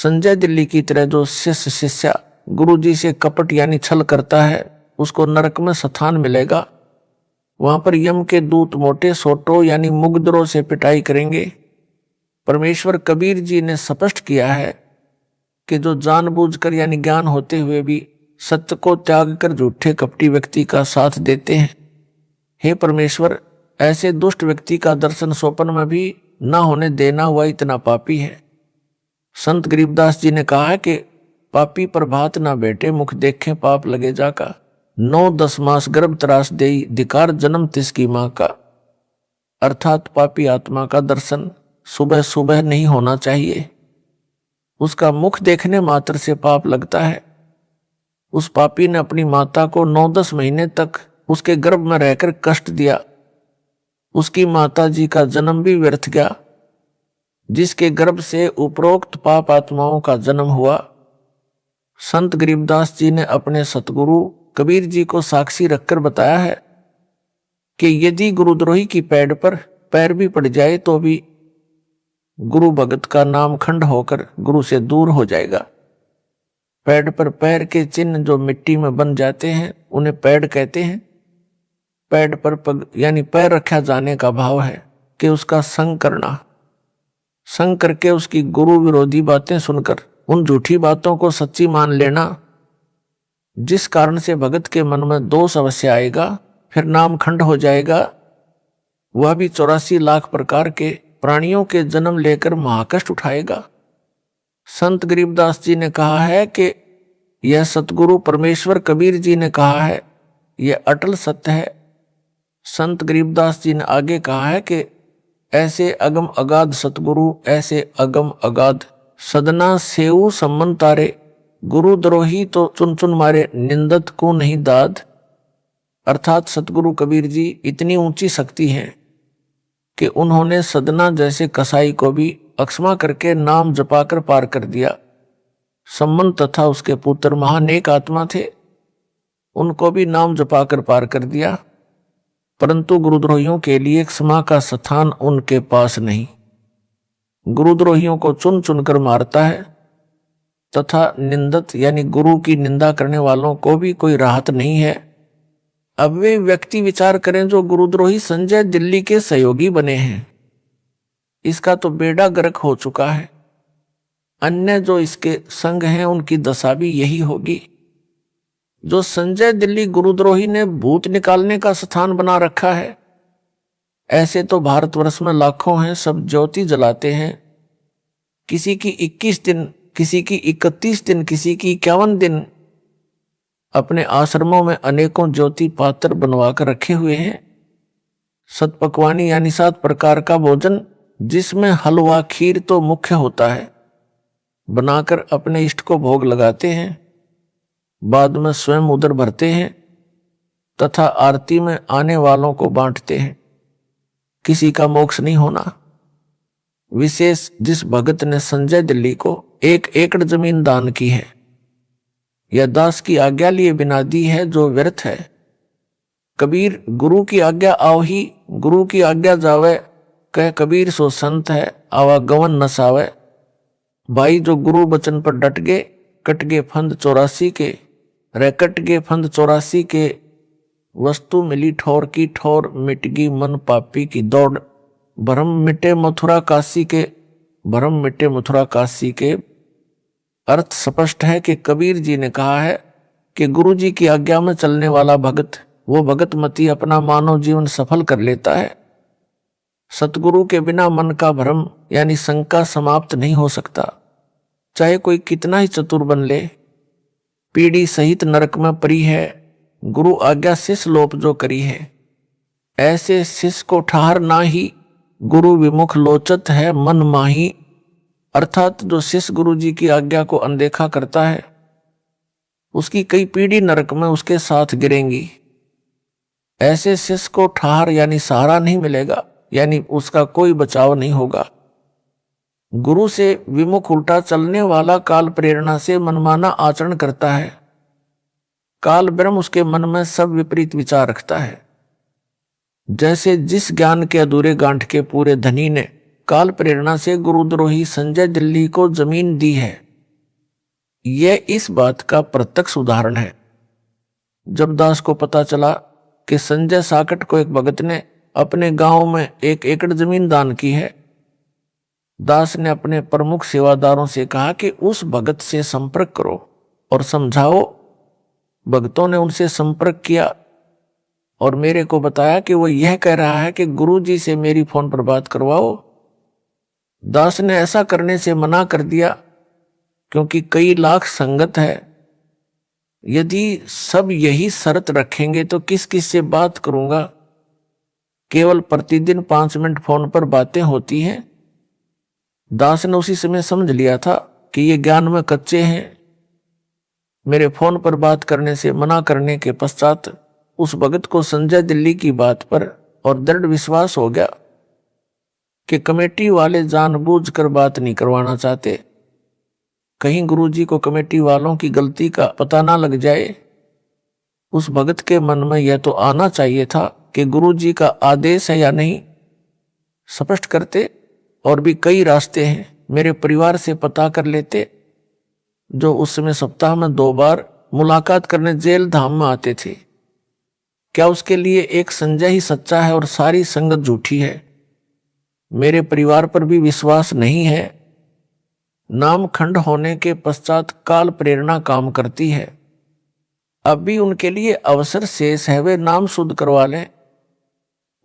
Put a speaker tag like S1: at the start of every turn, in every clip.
S1: संजय दिल्ली की तरह जो शिष्य गुरु जी से कपट यानी छल करता है उसको नरक में स्थान मिलेगा। वहां पर यम के दूत मोटे सोटों यानी मुगदरों से पिटाई करेंगे। परमेश्वर कबीर जी ने स्पष्ट किया है कि जो जानबूझकर यानी ज्ञान होते हुए भी सत्य को त्याग कर झूठे कपटी व्यक्ति का साथ देते हैं, हे परमेश्वर, ऐसे दुष्ट व्यक्ति का दर्शन स्वप्न में भी न होने देना वह इतना पापी है। संत गरीबदास जी ने कहा है कि पापी प्रभात ना बैठे, मुख देखें पाप लगे जाका। 9-10 मास गर्भ त्रास देई, धिकार जन्म तिसकी माँ का। अर्थात पापी आत्मा का दर्शन सुबह सुबह नहीं होना चाहिए। उसका मुख देखने मात्र से पाप लगता है। उस पापी ने अपनी माता को 9-10 महीने तक उसके गर्भ में रहकर कष्ट दिया। उसकी माता जी का जन्म भी व्यर्थ गया, जिसके गर्भ से उपरोक्त पाप आत्माओं का जन्म हुआ। संत गरीबदास जी ने अपने सतगुरु कबीर जी को साक्षी रखकर बताया है कि यदि गुरुद्रोही की पैड़ पर पैर भी पड़ जाए तो भी गुरु भगत का नाम खंड होकर गुरु से दूर हो जाएगा। पैड़ पर पैर के चिन्ह जो मिट्टी में बन जाते हैं उन्हें पैड़ कहते हैं। पैड़ पर पग यानी पैर रखा जाने का भाव है कि उसका संग करना, संग करके उसकी गुरु विरोधी बातें सुनकर उन झूठी बातों को सच्ची मान लेना, जिस कारण से भगत के मन में दोष अवश्य आएगा, फिर नाम खंड हो जाएगा। वह भी 84 लाख प्रकार के प्राणियों के जन्म लेकर महाकष्ट उठाएगा। संत गरीबदास जी ने कहा है कि यह सतगुरु परमेश्वर कबीर जी ने कहा है, यह अटल सत्य है। संत गरीबदास जी ने आगे कहा है कि ऐसे अगम अगाध सतगुरु, ऐसे अगम अगाध सदना सेऊ सम्मन तारे, गुरु द्रोही तो चुन चुन मारे, निंदत को नहीं दाद। अर्थात सतगुरु कबीर जी इतनी ऊंची शक्ति है कि उन्होंने सदना जैसे कसाई को भी अक्षमा करके नाम जपाकर पार कर दिया। सम्मन तथा उसके पुत्र महानेक आत्मा थे, उनको भी नाम जपाकर पार कर दिया, परंतु गुरुद्रोहियों के लिए क्षमा का स्थान उनके पास नहीं। गुरुद्रोहियों को चुन चुनकर मारता है तथा निंदत यानी गुरु की निंदा करने वालों को भी कोई राहत नहीं है। अब वे व्यक्ति विचार करें जो गुरुद्रोही संजय दिल्ली के सहयोगी बने हैं, इसका तो बेड़ा गर्क हो चुका है। अन्य जो इसके संग हैं उनकी दशा भी यही होगी। जो संजय दिल्ली गुरुद्रोही ने भूत निकालने का स्थान बना रखा है, ऐसे तो भारतवर्ष में लाखों हैं, सब ज्योति जलाते हैं। किसी की 21 दिन, किसी की 31 दिन, किसी की 51 दिन अपने आश्रमों में अनेकों ज्योति पात्र बनवा कर रखे हुए हैं। सतपकवानी यानी 7 प्रकार का भोजन, जिसमें हलवा खीर तो मुख्य होता है, बनाकर अपने इष्ट को भोग लगाते हैं, बाद में स्वयं उदर भरते हैं तथा आरती में आने वालों को बांटते हैं। किसी का मोक्ष नहीं होना। विशेष जिस भगत ने संजय दिल्ली को 1 एकड़ जमीन दान की है, यह दास की आज्ञा लिए बिना दी है जो व्यर्थ है। कबीर गुरु की आज्ञा आओ ही, गुरु की आज्ञा जावे, कह कबीर सो संत है, आवागमन न सावे। भाई जो गुरु वचन पर डट गए, कट गए फंद 84 के, रैकट गए फंद 84 के। वस्तु मिली ठोर की ठोर, मिट गई मन पापी की दौड़। भरम मिटे मथुरा काशी के, भरम मिटे मथुरा काशी के। अर्थ स्पष्ट है कि कबीर जी ने कहा है कि गुरु जी की आज्ञा में चलने वाला भगत, वो भगत मती अपना मानव जीवन सफल कर लेता है। सतगुरु के बिना मन का भ्रम यानी शंका समाप्त नहीं हो सकता, चाहे कोई कितना ही चतुर बन ले। पीढ़ी सहित नरक में परी है, गुरु आज्ञा शिष्य लोप जो करी है। ऐसे शिष्य को ठहर ना ही, गुरु विमुख लोचत है मन माही। अर्थात जो शिष्य गुरु जी की आज्ञा को अनदेखा करता है, उसकी कई पीढ़ी नरक में उसके साथ गिरेंगी। ऐसे शिष्य को ठहर यानी सहारा नहीं मिलेगा, यानी उसका कोई बचाव नहीं होगा। गुरु से विमुख उल्टा चलने वाला काल प्रेरणा से मनमाना आचरण करता है। काल ब्रह्म उसके मन में सब विपरीत विचार रखता है। जैसे जिस ज्ञान के अधूरे गांठ के पूरे धनी ने काल प्रेरणा से गुरुद्रोही संजय दिल्ली को जमीन दी है, यह इस बात का प्रत्यक्ष उदाहरण है। जब दास को पता चला कि संजय साकट को एक भगत ने अपने गांव में 1 एकड़ जमीन दान की है, दास ने अपने प्रमुख सेवादारों से कहा कि उस भगत से संपर्क करो और समझाओ। भगतों ने उनसे संपर्क किया और मेरे को बताया कि वो यह कह रहा है कि गुरुजी से मेरी फोन पर बात करवाओ। दास ने ऐसा करने से मना कर दिया क्योंकि कई लाख संगत है। यदि सब यही शर्त रखेंगे तो किस किस से बात करूंगा। केवल प्रतिदिन 5 मिनट फोन पर बातें होती हैं। दास ने उसी समय समझ लिया था कि ये ज्ञान में कच्चे हैं। मेरे फोन पर बात करने से मना करने के पश्चात उस भगत को संजय दिल्ली की बात पर और दृढ़ विश्वास हो गया कि कमेटी वाले जानबूझकर बात नहीं करवाना चाहते। कहीं गुरुजी को कमेटी वालों की गलती का पता ना लग जाए। उस भगत के मन में यह तो आना चाहिए था कि गुरुजी का आदेश है या नहीं। स्पष्ट करते और भी कई रास्ते हैं। मेरे परिवार से पता कर लेते, जो उस समय सप्ताह में 2 बार मुलाकात करने जेल धाम में आते थे। क्या उसके लिए एक संजय ही सच्चा है और सारी संगत झूठी है? मेरे परिवार पर भी विश्वास नहीं है। नाम खंड होने के पश्चात काल प्रेरणा काम करती है। अब भी उनके लिए अवसर शेष है, वे नाम शुद्ध करवा लें।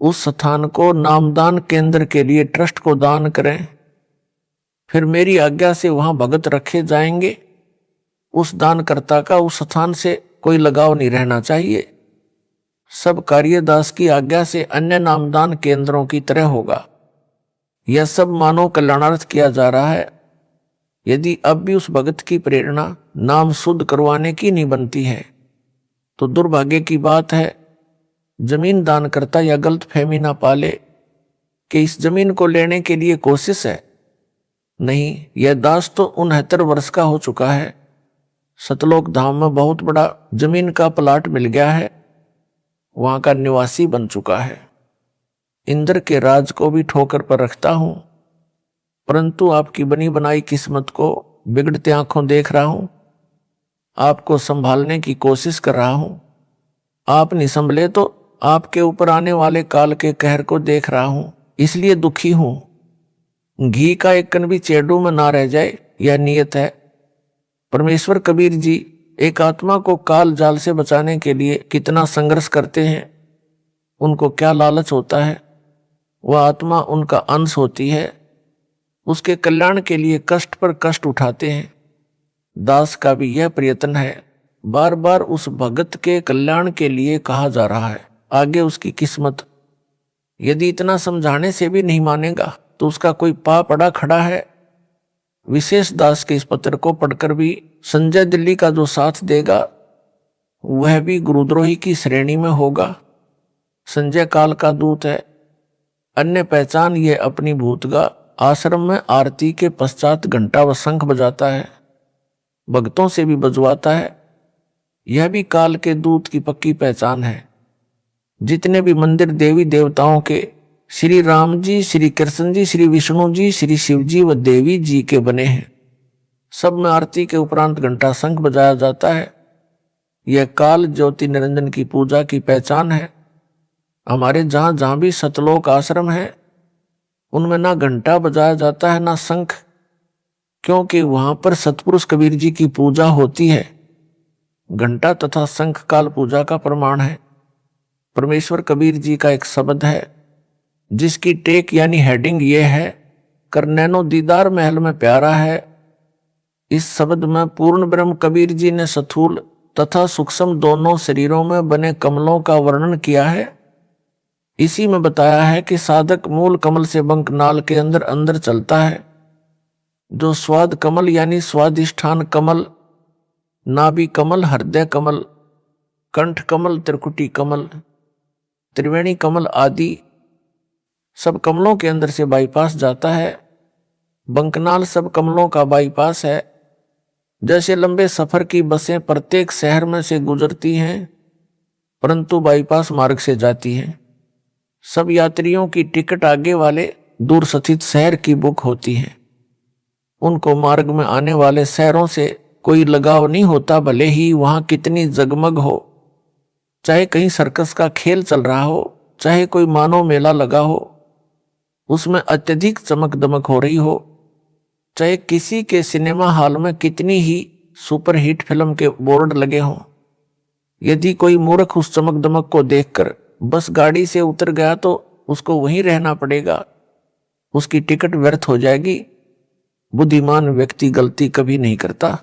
S1: उस स्थान को नामदान केंद्र के लिए ट्रस्ट को दान करें। फिर मेरी आज्ञा से वहां भगत रखे जाएंगे। उस दानकर्ता का उस स्थान से कोई लगाव नहीं रहना चाहिए। सब कार्य दास की आज्ञा से अन्य नामदान केंद्रों की तरह होगा। यह सब मानव कल्याणार्थ किया जा रहा है। यदि अब भी उस भगत की प्रेरणा नाम शुद्ध करवाने की नहीं बनती है तो दुर्भाग्य की बात है। जमीन दान करता या गलत फहमी ना पाले कि इस जमीन को लेने के लिए कोशिश है। नहीं, यह दास तो 69 वर्ष का हो चुका है। सतलोक धाम में बहुत बड़ा जमीन का प्लाट मिल गया है, वहां का निवासी बन चुका है। इंद्र के राज को भी ठोकर पर रखता हूं, परंतु आपकी बनी बनाई किस्मत को बिगड़ते आंखों देख रहा हूं। आपको संभालने की कोशिश कर रहा हूं। आप नहीं संभले तो आपके ऊपर आने वाले काल के कहर को देख रहा हूं, इसलिए दुखी हूं। घी का एक कण भी चेडू में ना रह जाए, यह नियत है। परमेश्वर कबीर जी एक आत्मा को काल जाल से बचाने के लिए कितना संघर्ष करते हैं। उनको क्या लालच होता है? वह आत्मा उनका अंश होती है। उसके कल्याण के लिए कष्ट पर कष्ट उठाते हैं। दास का भी यह प्रयत्न है। बार बार उस भगत के कल्याण के लिए कहा जा रहा है, आगे उसकी किस्मत। यदि इतना समझाने से भी नहीं मानेगा तो उसका कोई पाप अड़ा खड़ा है। विशेष दास के इस पत्र को पढ़कर भी संजय दिल्ली का जो साथ देगा वह भी गुरुद्रोही की श्रेणी में होगा। संजय काल का दूत है। अन्य पहचान ये अपनी भूतगा आश्रम में आरती के पश्चात घंटा व शंख बजाता है, भक्तों से भी बजवाता है। यह भी काल के दूत की पक्की पहचान है। जितने भी मंदिर देवी देवताओं के, श्री राम जी, श्री कृष्ण जी, श्री विष्णु जी, श्री शिव जी व देवी जी के बने हैं, सब में आरती के उपरांत घंटा शंख बजाया जाता है। यह काल ज्योति निरंजन की पूजा की पहचान है। हमारे जहां जहां भी सतलोक आश्रम है उनमें ना घंटा बजाया जाता है ना शंख, क्योंकि वहां पर सतपुरुष कबीर जी की पूजा होती है। घंटा तथा शंख काल पूजा का प्रमाण है। परमेश्वर कबीर जी का एक शब्द है जिसकी टेक यानी हेडिंग ये है, कर नैनो दीदार महल में प्यारा है। इस शब्द में पूर्ण ब्रह्म कबीर जी ने स्थूल तथा सूक्ष्म दोनों शरीरों में बने कमलों का वर्णन किया है। इसी में बताया है कि साधक मूल कमल से बंक नाल के अंदर अंदर चलता है। जो स्वाद कमल यानी स्वादिष्ठान कमल, नाभि कमल, हृदय कमल, कंठ कमल, त्रिकुटी कमल, त्रिवेणी कमल आदि सब कमलों के अंदर से बाईपास जाता है। बंकनाल सब कमलों का बाईपास है। जैसे लंबे सफर की बसें प्रत्येक शहर में से गुजरती हैं परंतु बाईपास मार्ग से जाती हैं। सब यात्रियों की टिकट आगे वाले दूर स्थित शहर की बुक होती है। उनको मार्ग में आने वाले शहरों से कोई लगाव नहीं होता, भले ही वहां कितनी जगमग हो। चाहे कहीं सर्कस का खेल चल रहा हो, चाहे कोई मानव मेला लगा हो, उसमें अत्यधिक चमक दमक हो रही हो, चाहे किसी के सिनेमा हॉल में कितनी ही सुपरहिट फिल्म के बोर्ड लगे हों, यदि कोई मूर्ख उस चमक दमक को देखकर बस गाड़ी से उतर गया तो उसको वहीं रहना पड़ेगा, उसकी टिकट व्यर्थ हो जाएगी। बुद्धिमान व्यक्ति गलती कभी नहीं करता।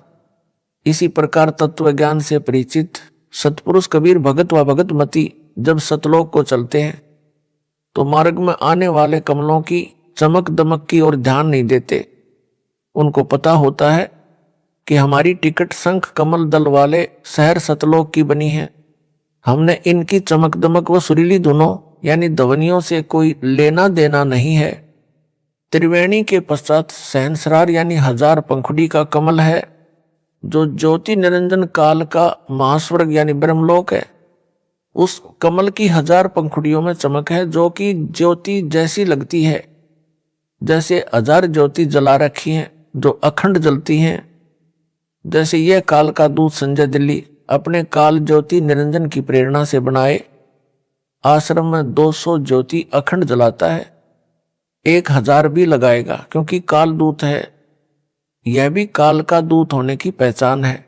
S1: इसी प्रकार तत्व ज्ञान से परिचित सतपुरुष कबीर भगत व भगतमती जब सतलोक को चलते हैं तो मार्ग में आने वाले कमलों की चमक दमक की ओर ध्यान नहीं देते। उनको पता होता है कि हमारी टिकट शंख कमल दल वाले शहर सतलोक की बनी है। हमने इनकी चमक दमक व सुरीली धुनों यानी ध्वनियों से कोई लेना देना नहीं है। त्रिवेणी के पश्चात सहस्रार यानी 1000 पंखुड़ी का कमल है, जो ज्योति निरंजन काल का महास्वर्ग यानी ब्रह्मलोक है। उस कमल की 1000 पंखुड़ियों में चमक है, जो कि ज्योति जैसी लगती है, जैसे 1000 ज्योति जला रखी हैं जो अखंड जलती हैं। जैसे यह काल का दूत संजय दिल्ली अपने काल ज्योति निरंजन की प्रेरणा से बनाए आश्रम में 200 ज्योति अखंड जलाता है, 1000 भी लगाएगा क्योंकि काल दूत है। यह भी काल का दूत होने की पहचान है।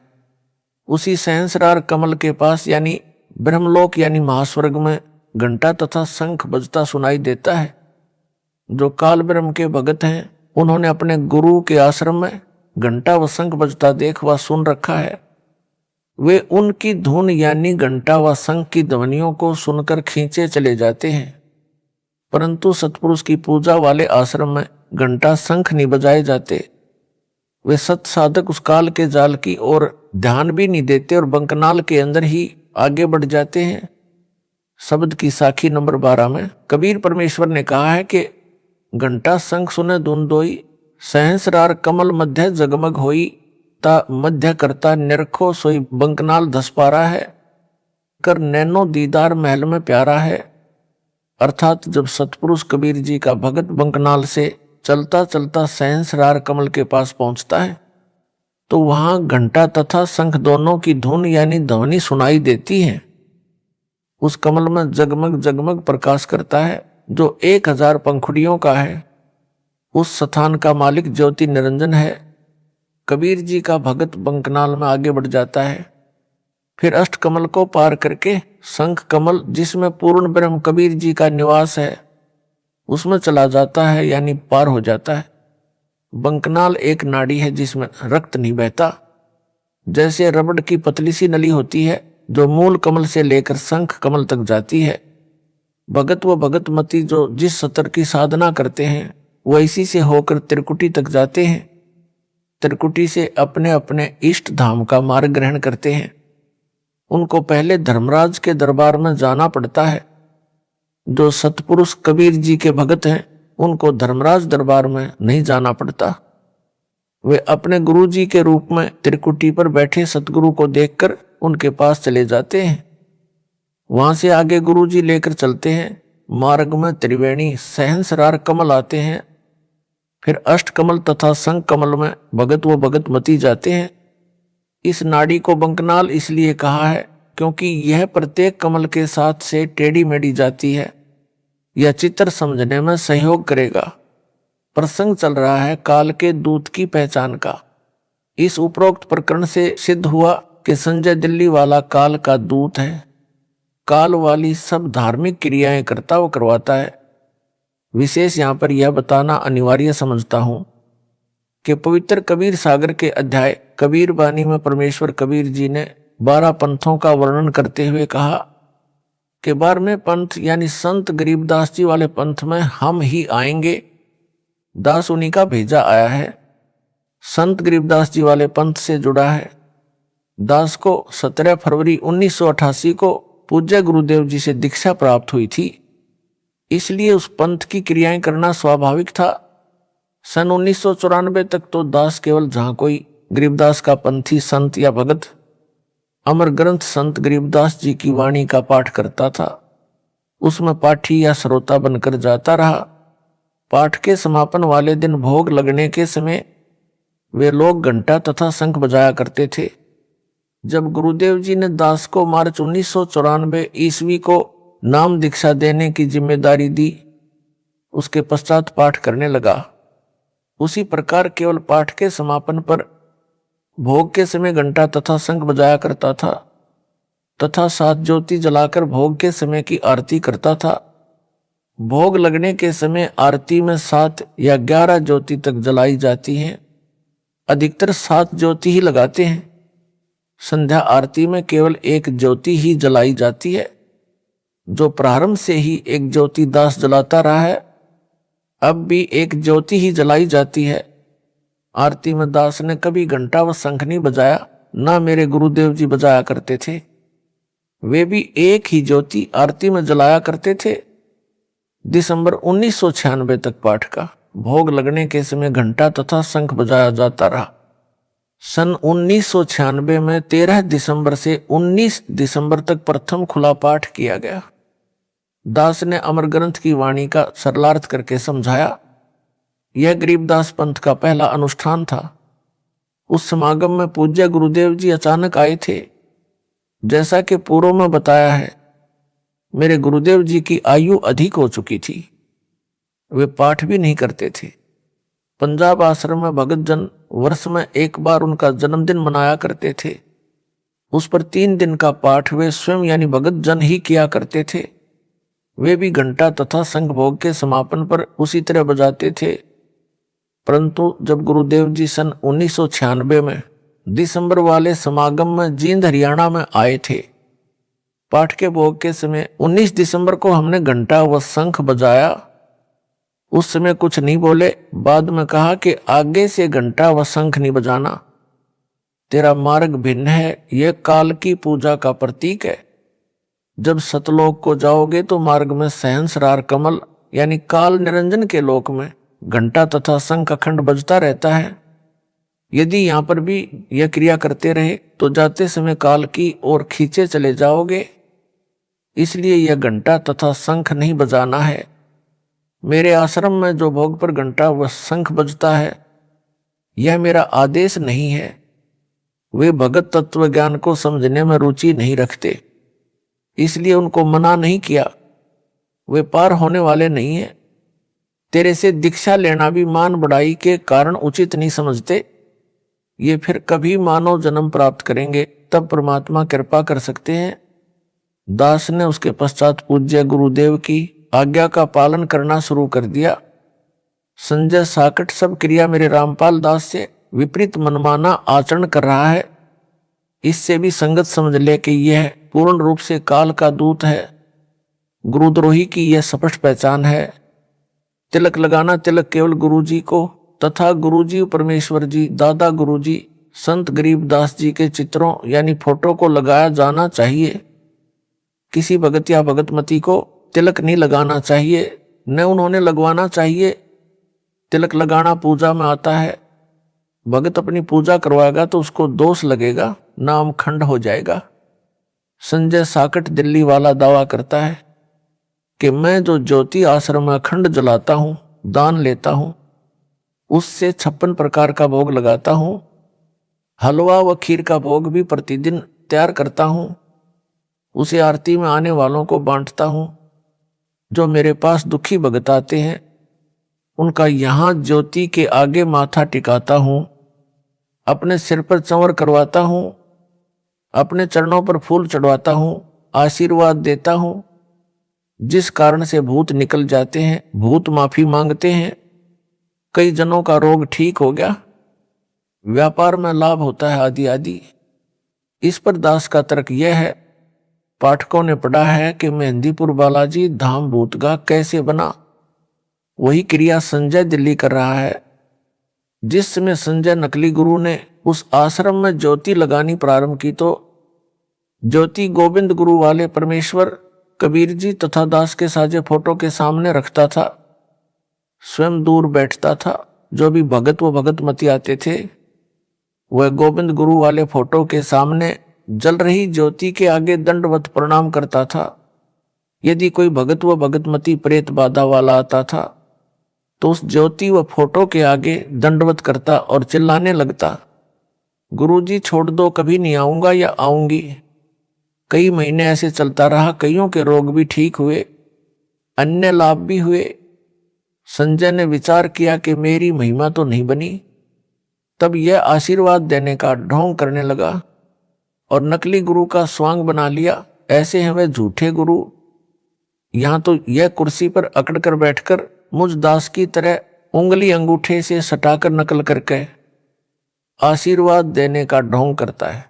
S1: उसी सहस्रार कमल के पास यानी ब्रह्मलोक यानी महास्वर्ग में घंटा तथा शंख बजता सुनाई देता है। जो काल ब्रह्म के भगत हैं उन्होंने अपने गुरु के आश्रम में घंटा व शंख बजता देख व सुन रखा है। वे उनकी धुन यानी घंटा व शंख की ध्वनियों को सुनकर खींचे चले जाते हैं। परंतु सतपुरुष की पूजा वाले आश्रम में घंटा शंख नहीं बजाए जाते। वे सत साधक उस काल के जाल की ओर ध्यान भी नहीं देते और बंकनाल के अंदर ही आगे बढ़ जाते हैं। शब्द की साखी नंबर 12 में कबीर परमेश्वर ने कहा है कि घंटा शंख सुने धुन दोई, सहस्रार कमल मध्य जगमग होई, ता मध्य करता निरखो सोई बंकनाल 10 पारा है, कर नैनो दीदार महल में प्यारा है। अर्थात जब सतपुरुष कबीर जी का भगत बंकनाल से चलता चलता सहस्रार कमल के पास पहुंचता है तो वहां घंटा तथा शंख दोनों की धुन यानी ध्वनि सुनाई देती है। उस कमल में जगमग जगमग प्रकाश करता है जो 1000 पंखुड़ियों का है। उस स्थान का मालिक ज्योति निरंजन है। कबीर जी का भगत बंकनाल में आगे बढ़ जाता है, फिर अष्ट कमल को पार करके शंख कमल जिसमें पूर्ण ब्रह्म कबीर जी का निवास है उसमें चला जाता है यानी पार हो जाता है। बंकनाल एक नाड़ी है जिसमें रक्त नहीं बहता। जैसे रबड़ की पतली सी नली होती है जो मूल कमल से लेकर शंख कमल तक जाती है। भगत व भगतमती जो जिस सतर की साधना करते हैं वह इसी से होकर त्रिकुटी तक जाते हैं। त्रिकुटी से अपने अपने इष्ट धाम का मार्ग ग्रहण करते हैं। उनको पहले धर्मराज के दरबार में जाना पड़ता है। जो सतपुरुष कबीर जी के भगत हैं उनको धर्मराज दरबार में नहीं जाना पड़ता। वे अपने गुरु जी के रूप में त्रिकुटी पर बैठे सतगुरु को देखकर उनके पास चले जाते हैं। वहां से आगे गुरु जी लेकर चलते हैं। मार्ग में त्रिवेणी सहस्रार कमल आते हैं, फिर अष्ट कमल तथा शंख कमल में भगत व भगतमती जाते हैं। इस नाड़ी को बंकनाल इसलिए कहा है क्योंकि यह प्रत्येक कमल के साथ से टेढ़ी मेढ़ी जाती है। यह चित्र समझने में सहयोग करेगा। प्रसंग चल रहा है काल के दूत की पहचान का। इस उपरोक्त प्रकरण से सिद्ध हुआ कि संजय दिल्ली वाला काल का दूत है। काल वाली सब धार्मिक क्रियाएं करता व करवाता है। विशेष यहाँ पर यह बताना अनिवार्य समझता हूं कि पवित्र कबीर सागर के अध्याय कबीर बानी में परमेश्वर कबीर जी ने 12 पंथों का वर्णन करते हुए कहा कि 12वें पंथ यानी संत गरीबदास जी वाले पंथ में हम ही आएंगे। दास उन्हीं का भेजा आया है। संत गरीबदास जी वाले पंथ से जुड़ा है। दास को 17 फरवरी 1988 को पूज्य गुरुदेव जी से दीक्षा प्राप्त हुई थी, इसलिए उस पंथ की क्रियाएं करना स्वाभाविक था। सन 1994 तक तो दास केवल जहां कोई गरीबदास का पंथी संत या भगत अमर ग्रंथ संत गरीबदास जी की वाणी का पाठ करता था, उसमें पाठी या श्रोता बनकर जाता रहा। पाठ के समापन वाले दिन भोग लगने के समय वे लोग घंटा तथा शंख बजाया करते थे। जब गुरुदेव जी ने दास को मार्च 1994 ईस्वी को नाम दीक्षा देने की जिम्मेदारी दी, उसके पश्चात पाठ करने लगा। उसी प्रकार केवल पाठ के समापन पर भोग के समय घंटा तथा शंख बजाया करता था तथा 7 ज्योति जलाकर भोग के समय की आरती करता था। भोग लगने के समय आरती में 7 या 11 ज्योति तक जलाई जाती हैं। अधिकतर 7 ज्योति ही लगाते हैं। संध्या आरती में केवल 1 ज्योति ही जलाई जाती है, जो प्रारंभ से ही 1 ज्योति दास जलाता रहा है। अब भी 1 ज्योति ही जलाई जाती है। आरती में दास ने कभी घंटा व शंख नहीं बजाया, ना मेरे गुरुदेव जी बजाया करते थे। वे भी 1 ही ज्योति आरती में जलाया करते थे। दिसंबर 1996 तक पाठ का भोग लगने के समय घंटा तथा शंख बजाया जाता रहा। सन 1996 में 13 दिसंबर से 19 दिसंबर तक प्रथम खुला पाठ किया गया। दास ने अमर ग्रंथ की वाणी का सरलार्थ करके समझाया। यह गरीबदास पंथ का पहला अनुष्ठान था। उस समागम में पूज्य गुरुदेव जी अचानक आए थे। जैसा कि पूर्व में बताया है, मेरे गुरुदेव जी की आयु अधिक हो चुकी थी। वे पाठ भी नहीं करते थे। पंजाब आश्रम में भगत जन वर्ष में एक बार उनका जन्मदिन मनाया करते थे। उस पर 3 दिन का पाठ वे स्वयं यानी भगत जन ही किया करते थे। वे भी घंटा तथा शंख भोग के समापन पर उसी तरह बजाते थे। परंतु जब गुरुदेव जी सन 1996 में दिसंबर वाले समागम में जींद हरियाणा में आए थे, पाठ के भोग के समय 19 दिसंबर को हमने घंटा व शंख बजाया। उस समय कुछ नहीं बोले। बाद में कहा कि आगे से घंटा व शंख नहीं बजाना, तेरा मार्ग भिन्न है, यह काल की पूजा का प्रतीक है। जब सतलोक को जाओगे तो मार्ग में सहंसरार कमल यानी काल निरंजन के लोक में घंटा तथा शंख अखंड बजता रहता है। यदि यहाँ पर भी यह क्रिया करते रहे तो जाते समय काल की ओर खींचे चले जाओगे। इसलिए यह घंटा तथा शंख नहीं बजाना है। मेरे आश्रम में जो भोग पर घंटा व शंख बजता है, यह मेरा आदेश नहीं है। वे भगत तत्व ज्ञान को समझने में रुचि नहीं रखते, इसलिए उनको मना नहीं किया। वे पार होने वाले नहीं है। तेरे से दीक्षा लेना भी मान बढ़ाई के कारण उचित नहीं समझते। ये फिर कभी मानव जन्म प्राप्त करेंगे तब परमात्मा कृपा कर सकते हैं। दास ने उसके पश्चात पूज्य गुरुदेव की आज्ञा का पालन करना शुरू कर दिया। संजय साकट सब क्रिया मेरे रामपाल दास से विपरीत मनमाना आचरण कर रहा है। इससे भी संगत समझ ले कि यह पूर्ण रूप से काल का दूत है। गुरुद्रोही की यह स्पष्ट पहचान है। तिलक लगाना तिलक केवल गुरुजी को तथा गुरुजी परमेश्वर जी, दादा गुरुजी, संत गरीबदास जी के चित्रों यानी फोटो को लगाया जाना चाहिए। किसी भगत या भगतमती को तिलक नहीं लगाना चाहिए, न उन्होंने लगवाना चाहिए। तिलक लगाना पूजा में आता है। भगत अपनी पूजा करवाएगा तो उसको दोष लगेगा, नाम खंड हो जाएगा। संजय साकट दिल्ली वाला दावा करता है कि मैं जो ज्योति आश्रम में अखंड जलाता हूं, दान लेता हूं, उससे 56 प्रकार का भोग लगाता हूं। हलवा व खीर का भोग भी प्रतिदिन तैयार करता हूं। उसे आरती में आने वालों को बांटता हूं। जो मेरे पास दुखी भगत आते हैं, उनका यहां ज्योति के आगे माथा टिकाता हूं। अपने सिर पर चंवर करवाता हूं। अपने चरणों पर फूल चढ़वाता हूं। आशीर्वाद देता हूं। जिस कारण से भूत निकल जाते हैं, भूत माफी मांगते हैं। कई जनों का रोग ठीक हो गया। व्यापार में लाभ होता है, आदि आदि। इस पर दास का तर्क यह है, पाठकों ने पढ़ा है कि मेहंदीपुर बालाजी धाम भूतगा कैसे बना। वही क्रिया संजय दिल्ली कर रहा है। जिस समय संजय नकली गुरु ने उस आश्रम में ज्योति लगानी प्रारंभ की तो ज्योति गोविंद गुरु वाले परमेश्वर कबीर जी तथा दास के साजे फोटो के सामने रखता था। स्वयं दूर बैठता था। जो भी भगत व भगतमती आते थे, वह गोविंद गुरु वाले फोटो के सामने जल रही ज्योति के आगे दंडवत प्रणाम करता था। यदि कोई भगत व भगतमती प्रेत बाधा वाला आता था तो उस ज्योति व फोटो के आगे दंडवत करता और चिल्लाने लगता, गुरुजी छोड़ दो, कभी नहीं आऊंगा या आऊंगी। कई महीने ऐसे चलता रहा, कईयों के रोग भी ठीक हुए, अन्य लाभ भी हुए। संजय ने विचार किया कि मेरी महिमा तो नहीं बनी। तब यह आशीर्वाद देने का ढोंग करने लगा और नकली गुरु का स्वांग बना लिया। ऐसे हैं वे झूठे गुरु। यहां तो यह कुर्सी पर अकड़ कर बैठकर मुझ दास की तरह उंगली अंगूठे से सटाकर नकल करके आशीर्वाद देने का ढोंग करता है।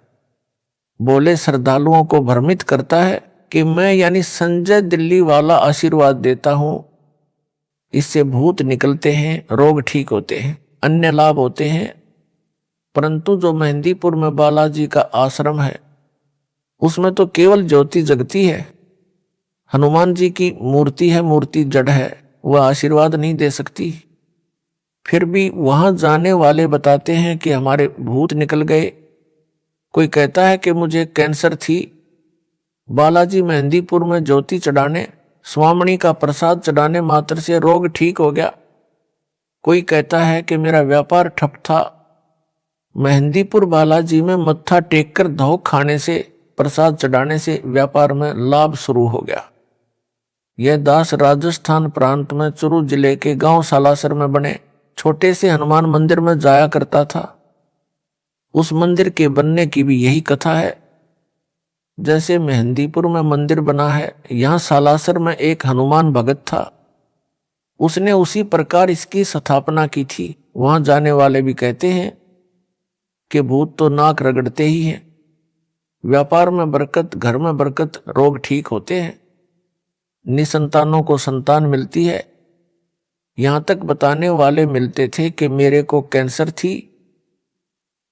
S1: बोले श्रद्धालुओं को भ्रमित करता है कि मैं यानी संजय दिल्ली वाला आशीर्वाद देता हूं, इससे भूत निकलते हैं, रोग ठीक होते हैं, अन्य लाभ होते हैं। परंतु जो मेहंदीपुर में बालाजी का आश्रम है उसमें तो केवल ज्योति जगती है। हनुमान जी की मूर्ति है, मूर्ति जड़ है, वह आशीर्वाद नहीं दे सकती। फिर भी वहां जाने वाले बताते हैं कि हमारे भूत निकल गए। कोई कहता है कि मुझे कैंसर थी, बालाजी मेहंदीपुर में ज्योति चढ़ाने, स्वामणी का प्रसाद चढ़ाने मात्र से रोग ठीक हो गया। कोई कहता है कि मेरा व्यापार ठप था, मेहंदीपुर बालाजी में मत्था टेक कर धोख खाने से, प्रसाद चढ़ाने से व्यापार में लाभ शुरू हो गया। यह दास राजस्थान प्रांत में चुरू जिले के गांव सालासर में बने छोटे से हनुमान मंदिर में जाया करता था। उस मंदिर के बनने की भी यही कथा है। जैसे मेहंदीपुर में मंदिर बना है, यहां सालासर में एक हनुमान भगत था, उसने उसी प्रकार इसकी स्थापना की थी। वहां जाने वाले भी कहते हैं कि भूत तो नाक रगड़ते ही हैं। व्यापार में बरकत, घर में बरकत, रोग ठीक होते हैं, निसंतानों को संतान मिलती है। यहां तक बताने वाले मिलते थे कि मेरे को कैंसर थी,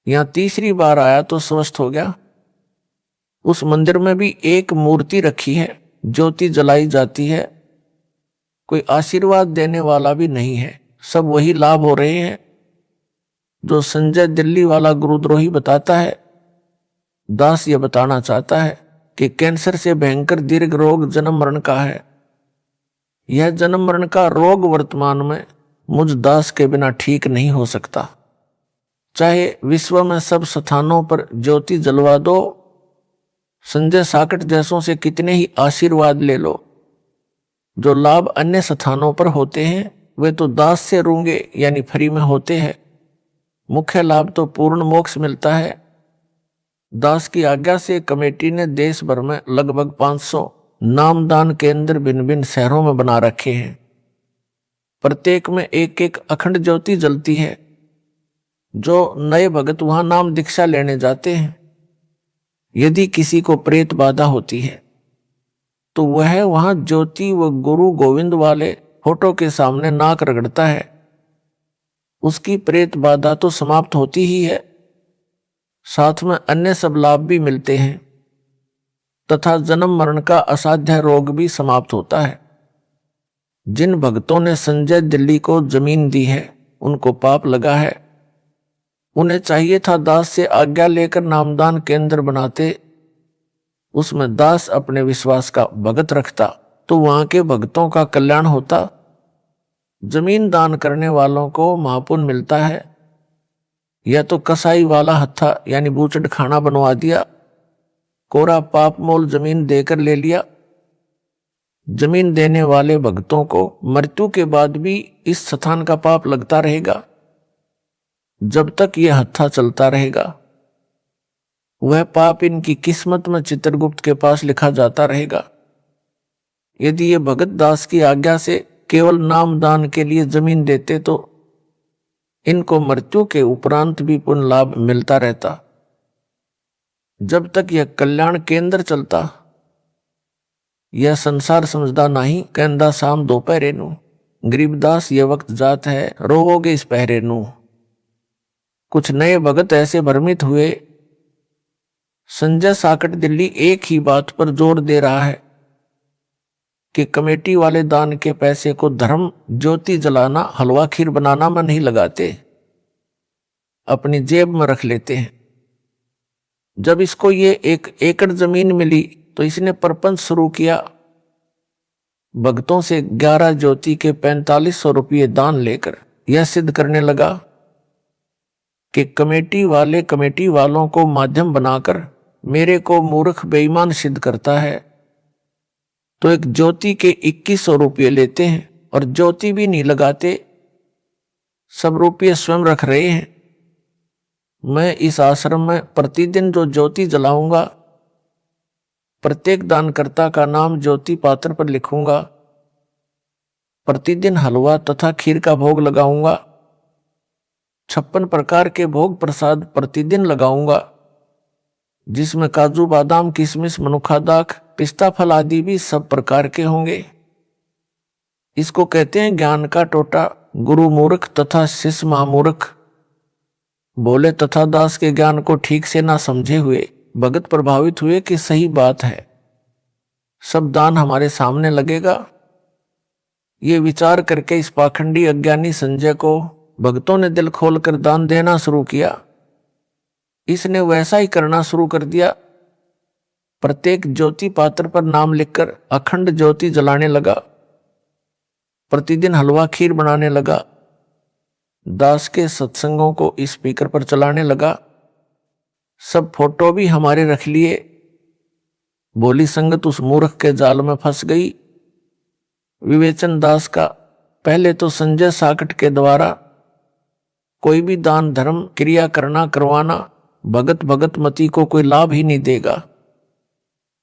S1: यहां तीसरी बार आया तो स्वस्थ हो गया। उस मंदिर में भी एक मूर्ति रखी है, ज्योति जलाई जाती है, कोई आशीर्वाद देने वाला भी नहीं है। सब वही लाभ हो रहे हैं जो संजय दिल्ली वाला गुरुद्रोही बताता है। दास यह बताना चाहता है कि कैंसर से भयंकर दीर्घ रोग जन्म मरण का है। यह जन्म मरण का रोग वर्तमान में मुझ दास के बिना ठीक नहीं हो सकता। चाहे विश्व में सब स्थानों पर ज्योति जलवा दो, संजय साकट जैसों से कितने ही आशीर्वाद ले लो, जो लाभ अन्य स्थानों पर होते हैं वे तो दास से रूंगे यानी फ्री में होते हैं। मुख्य लाभ तो पूर्ण मोक्ष मिलता है। दास की आज्ञा से कमेटी ने देश भर में लगभग 500 नामदान केंद्र भिन्न भिन्न शहरों में बना रखे हैं। प्रत्येक में एक एक अखंड ज्योति जलती है। जो नए भगत वहां नाम दीक्षा लेने जाते हैं, यदि किसी को प्रेत बाधा होती है तो वह वहां ज्योति व गुरु गोविंद वाले फोटो के सामने नाक रगड़ता है, उसकी प्रेत बाधा तो समाप्त होती ही है, साथ में अन्य सब लाभ भी मिलते हैं तथा जन्म मरण का असाध्य रोग भी समाप्त होता है। जिन भक्तों ने संजय दिल्ली को जमीन दी है उनको पाप लगा है। उन्हें चाहिए था दास से आज्ञा लेकर नामदान केंद्र बनाते, उसमें दास अपने विश्वास का भगत रखता तो वहां के भक्तों का कल्याण होता। जमीन दान करने वालों को महापुण्य मिलता है। यह तो कसाई वाला हत्था यानी बूचड़ खाना बनवा दिया, कोरा पाप मोल जमीन देकर ले लिया। जमीन देने वाले भक्तों को मृत्यु के बाद भी इस स्थान का पाप लगता रहेगा। जब तक यह हत्था चलता रहेगा वह पाप इनकी किस्मत में चित्रगुप्त के पास लिखा जाता रहेगा। यदि ये भगत दास की आज्ञा से केवल नाम दान के लिए जमीन देते तो इनको मृत्यु के उपरांत भी पुण्य लाभ मिलता रहता। जब तक यह कल्याण केंद्र चलता, यह संसार समझदा नहीं, कहंदा शाम दोपहरे नू, गरीबदास ये वक्त जात है, रोवोगे इस पहरे नू। कुछ नए भगत ऐसे भ्रमित हुए। संजय साकट दिल्ली एक ही बात पर जोर दे रहा है कि कमेटी वाले दान के पैसे को धर्म ज्योति जलाना, हलवा खीर बनाना में नहीं लगाते, अपनी जेब में रख लेते हैं। जब इसको ये 1 एकड़ जमीन मिली तो इसने प्रपंच शुरू किया। भक्तों से 11 ज्योति के 4500 रुपये दान लेकर यह सिद्ध करने लगा कि कमेटी वालों को माध्यम बनाकर मेरे को मूर्ख बेईमान सिद्ध करता है। तो एक ज्योति के 2100 रुपये लेते हैं और ज्योति भी नहीं लगाते, सब रुपये स्वयं रख रहे हैं। मैं इस आश्रम में प्रतिदिन जो ज्योति जलाऊंगा, प्रत्येक दानकर्ता का नाम ज्योति पात्र पर लिखूंगा। प्रतिदिन हलवा तथा खीर का भोग लगाऊंगा। 56 प्रकार के भोग प्रसाद प्रतिदिन लगाऊंगा, जिसमें काजू बादाम किशमिश मनुखा दाख पिस्ता फल आदि भी सब प्रकार के होंगे। इसको कहते हैं ज्ञान का टोटा। गुरु मूर्ख तथा शिष्य महामूर्ख, बोले तथा दास के ज्ञान को ठीक से ना समझे हुए भगत प्रभावित हुए कि सही बात है, सब दान हमारे सामने लगेगा। ये विचार करके इस पाखंडी अज्ञानी संजय को भक्तों ने दिल खोलकर दान देना शुरू किया। इसने वैसा ही करना शुरू कर दिया। प्रत्येक ज्योति पात्र पर नाम लिखकर अखंड ज्योति जलाने लगा। प्रतिदिन हलवा खीर बनाने लगा। दास के सत्संगों को स्पीकर पर चलाने लगा। सब फोटो भी हमारे रख लिए। बोली संगत उस मूर्ख के जाल में फंस गई। विवेचन दास का पहले तो संजय साकट के द्वारा कोई भी दान धर्म क्रिया करवाना भगत मती को कोई लाभ ही नहीं देगा,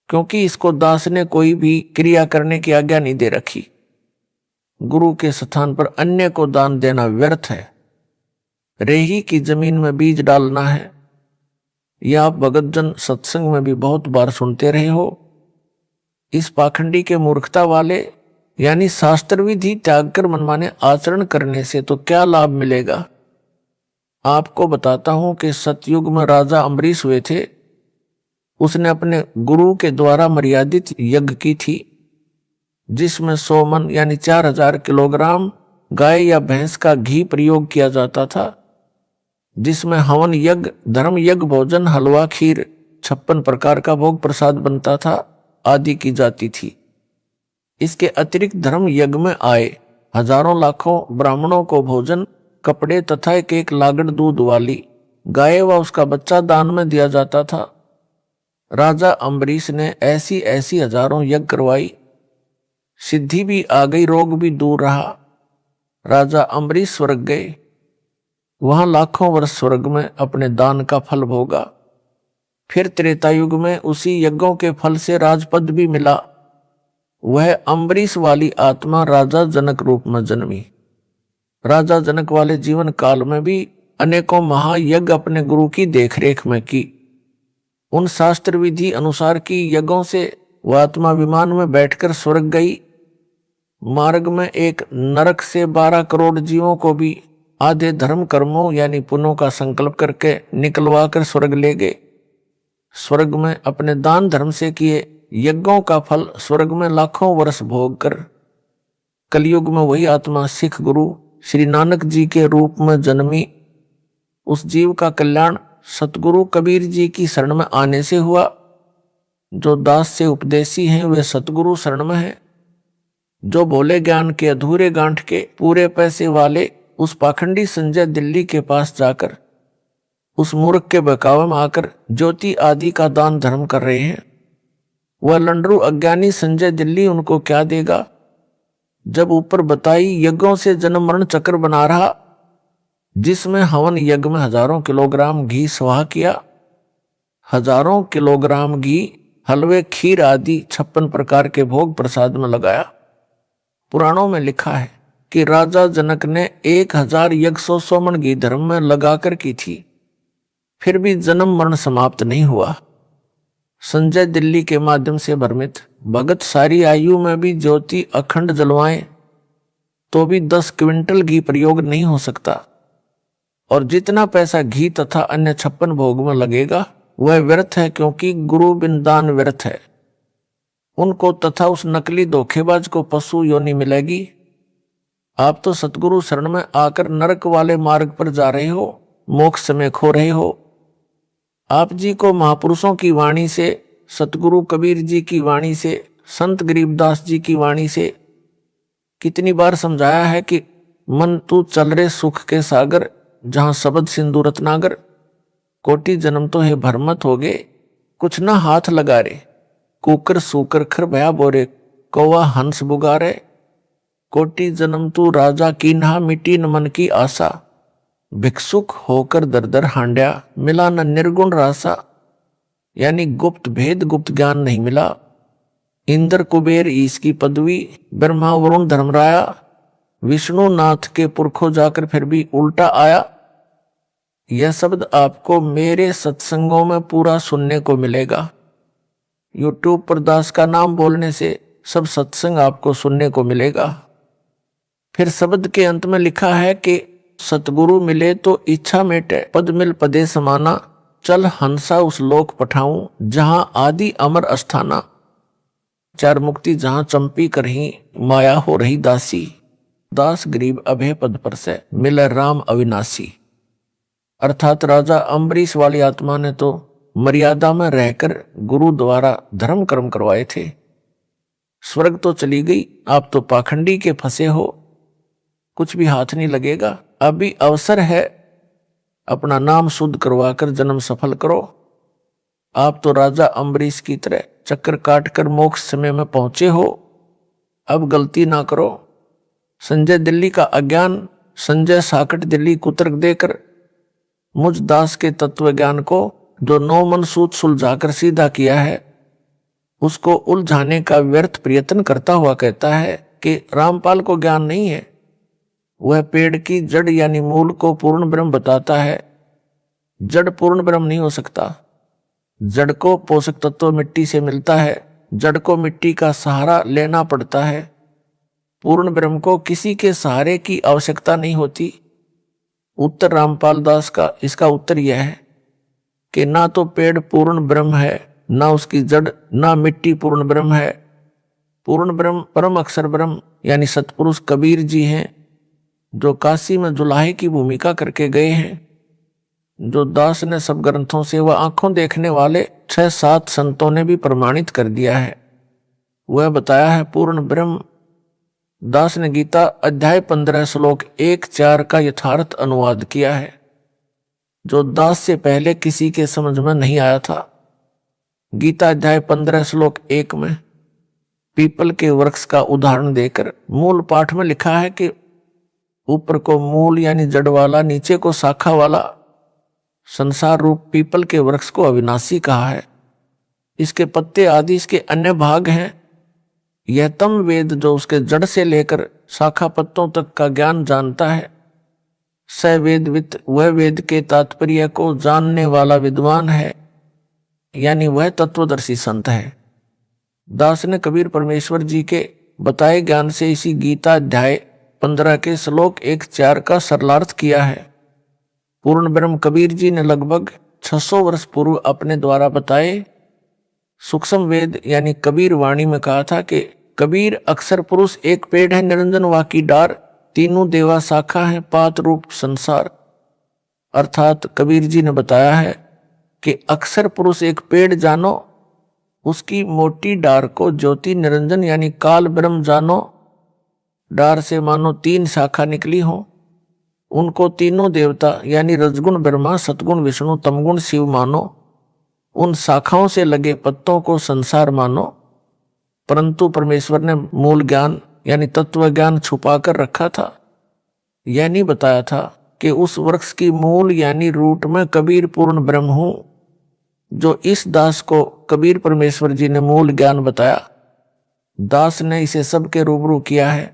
S1: क्योंकि इसको दास ने कोई भी क्रिया करने की आज्ञा नहीं दे रखी। गुरु के स्थान पर अन्य को दान देना व्यर्थ है। रेही की जमीन में बीज डालना है। यह आप भगत जन सत्संग में भी बहुत बार सुनते रहे हो। इस पाखंडी के मूर्खता वाले यानी शास्त्र विधि त्याग कर मनमाने आचरण करने से तो क्या लाभ मिलेगा। आपको बताता हूं कि सतयुग में राजा अम्बरीश हुए थे। उसने अपने गुरु के द्वारा मर्यादित यज्ञ की थी, जिसमें 100 मन यानी 4000 किलोग्राम गाय या भैंस का घी प्रयोग किया जाता था, जिसमें हवन यज्ञ धर्म यज्ञ भोजन हलवा खीर 56 प्रकार का भोग प्रसाद बनता था आदि की जाती थी। इसके अतिरिक्त धर्म यज्ञ में आए हजारों लाखों ब्राह्मणों को भोजन कपड़े तथा एक लागड़ दूध वाली गाय व उसका बच्चा दान में दिया जाता था। राजा अम्बरीश ने ऐसी हजारों यज्ञ करवाई। सिद्धि भी आ गई, रोग भी दूर रहा। राजा अम्बरीश स्वर्ग गए। वहां लाखों वर्ष स्वर्ग में अपने दान का फल भोगा। फिर त्रेतायुग में उसी यज्ञों के फल से राजपद भी मिला। वह अम्बरीश वाली आत्मा राजा जनक रूप में जन्मी। राजा जनक वाले जीवन काल में भी अनेकों महायज्ञ अपने गुरु की देखरेख में की। उन शास्त्र विधि अनुसार की यज्ञों से वह आत्मा विमान में बैठकर स्वर्ग गई। मार्ग में एक नरक से 12 करोड़ जीवों को भी आधे धर्म कर्मों यानी पुण्यों का संकल्प करके निकलवा कर स्वर्ग ले गए। स्वर्ग में अपने दान धर्म से किए यज्ञों का फल स्वर्ग में लाखों वर्ष भोग कर कलयुग में वही आत्मा सिख गुरु श्री नानक जी के रूप में जन्मी। उस जीव का कल्याण सतगुरु कबीर जी की शरण में आने से हुआ। जो दास से उपदेशी हैं वे सतगुरु शरण में हैं। जो भोले ज्ञान के अधूरे गांठ के पूरे पैसे वाले उस पाखंडी संजय दिल्ली के पास जाकर उस मूर्ख के बहकावे में आकर ज्योति आदि का दान धर्म कर रहे हैं, वह लंडरू अज्ञानी संजय दिल्ली उनको क्या देगा। जब ऊपर बताई यज्ञों से जन्म मरण चक्र बना रहा, जिसमें हवन यज्ञ में हजारों किलोग्राम घी स्वाहा किया, हजारों किलोग्राम घी हलवे खीर आदि 56 प्रकार के भोग प्रसाद में लगाया। पुराणों में लिखा है कि राजा जनक ने 1000 यज्ञ 100 मन घी धर्म में लगाकर की थी, फिर भी जन्म मरण समाप्त नहीं हुआ। संजय दिल्ली के माध्यम से भ्रमित भगत सारी आयु में भी ज्योति अखंड जलवाएं तो भी 10 क्विंटल घी प्रयोग नहीं हो सकता, और जितना पैसा घी तथा अन्य 56 भोग में लगेगा वह व्यर्थ है, क्योंकि गुरु बिन दान व्यर्थ है। उनको तथा उस नकली धोखेबाज को पशु योनि मिलेगी। आप तो सतगुरु शरण में आकर नरक वाले मार्ग पर जा रहे हो, मोक्ष में खो रहे हो। आप जी को महापुरुषों की वाणी से, सतगुरु कबीर जी की वाणी से, संत गरीबदास जी की वाणी से कितनी बार समझाया है कि मन तू चल रे सुख के सागर, जहां शब्द सिंधु रत्नागर। कोटि जन्म तो है भरमत हो गए, कुछ ना हाथ लगा रे। कुकर सूकर खर भया बोरे, कौवा हंस बुगारे। कोटि जन्म तू राजा कीन्हा, मिटी न मन की आशा। भिक्षुक होकर दर दर हांड्या, मिला न निर्गुण रासा। यानी गुप्त भेद गुप्त ज्ञान नहीं मिला। इंद्र कुबेर ईश की पदवी, ब्रह्मा वरुण धर्मराया। विष्णु नाथ के पुरखों जाकर फिर भी उल्टा आया। यह शब्द आपको मेरे सत्संगों में पूरा सुनने को मिलेगा। यूट्यूब पर दास का नाम बोलने से सब सत्संग आपको सुनने को मिलेगा। फिर शब्द के अंत में लिखा है कि सतगुरु मिले तो इच्छा मेटे, पद मिल पदे समाना। चल हंसा उस लोक पठाऊं, जहां आदि अमर अस्थाना। चार मुक्ति जहां चंपी करही, माया हो रही दासी। दास गरीब अभय पद पर से, मिले राम अविनाशी। अर्थात राजा अम्बरीश वाली आत्मा ने तो मर्यादा में रहकर गुरु द्वारा धर्म कर्म करवाए थे। स्वर्ग तो चली गई, आप तो पाखंडी के फंसे हो, कुछ भी हाथ नहीं लगेगा। अभी अवसर है, अपना नाम शुद्ध करवाकर जन्म सफल करो। आप तो राजा अम्बरीश की तरह चक्कर काटकर मोक्ष समय में पहुंचे हो, अब गलती ना करो। संजय दिल्ली का अज्ञान संजय साकट दिल्ली कुतर्क देकर मुझ दास के तत्व ज्ञान को जो 9 मन सूत सुलझाकर सीधा किया है, उसको उलझाने का व्यर्थ प्रयत्न करता हुआ कहता है कि रामपाल को ज्ञान नहीं है। वह पेड़ की जड़ यानी मूल को पूर्ण ब्रह्म बताता है। जड़ पूर्ण ब्रह्म नहीं हो सकता। जड़ को पोषक तत्व मिट्टी से मिलता है, जड़ को मिट्टी का सहारा लेना पड़ता है। पूर्ण ब्रह्म को किसी के सहारे की आवश्यकता नहीं होती। उत्तर रामपाल दास का इसका उत्तर यह है कि ना तो पेड़ पूर्ण ब्रह्म है, ना उसकी जड़, ना मिट्टी पूर्ण ब्रह्म है। पूर्ण ब्रह्म परम अक्षर ब्रह्म यानी सतपुरुष कबीर जी हैं, जो काशी में जुलाहे की भूमिका करके गए हैं। जो दास ने सब ग्रंथों से वह आंखों देखने वाले 6-7 संतों ने भी प्रमाणित कर दिया है। वह बताया है पूर्ण ब्रह्म। दास ने गीता अध्याय 15 श्लोक 1-4 का यथार्थ अनुवाद किया है, जो दास से पहले किसी के समझ में नहीं आया था। गीता अध्याय 15 श्लोक 1 में पीपल के वृक्ष का उदाहरण देकर मूल पाठ में लिखा है कि ऊपर को मूल यानी जड़ वाला, नीचे को शाखा वाला संसार रूप पीपल के वृक्ष को अविनाशी कहा है। इसके पत्ते आदि इसके अन्य भाग हैं। यह तम वेद जो उसके जड़ से लेकर शाखा पत्तों तक का ज्ञान जानता है, स वेदवित, वह वेद के तात्पर्य को जानने वाला विद्वान है, यानी वह तत्वदर्शी संत है। दास ने कबीर परमेश्वर जी के बताए ज्ञान से इसी गीता अध्याय 15 के श्लोक 1-4 का सरलार्थ किया है। पूर्ण ब्रह्म कबीर जी ने लगभग 600 वर्ष पूर्व अपने द्वारा बताए सूक्ष्म वेद यानी कबीर वाणी में कहा था कि कबीर अक्षर पुरुष एक पेड़ है, निरंजन वाकी डार, तीनों देवा शाखा है, पात रूप संसार। अर्थात कबीर जी ने बताया है कि अक्षर पुरुष एक पेड़ जानो, उसकी मोटी डार को ज्योति निरंजन यानी काल ब्रह्म जानो। डार से मानो 3 शाखा निकली हो, उनको तीनों देवता यानी रजगुण ब्रह्मा, सतगुण विष्णु, तमगुण शिव मानो। उन शाखाओं से लगे पत्तों को संसार मानो। परंतु परमेश्वर ने मूल ज्ञान यानी तत्व ज्ञान छुपा कर रखा था। यह नहीं बताया था कि उस वृक्ष की मूल यानी रूट में कबीर पूर्ण ब्रह्म हूं। जो इस दास को कबीर परमेश्वर जी ने मूल ज्ञान बताया, दास ने इसे सबके रूबरू किया है।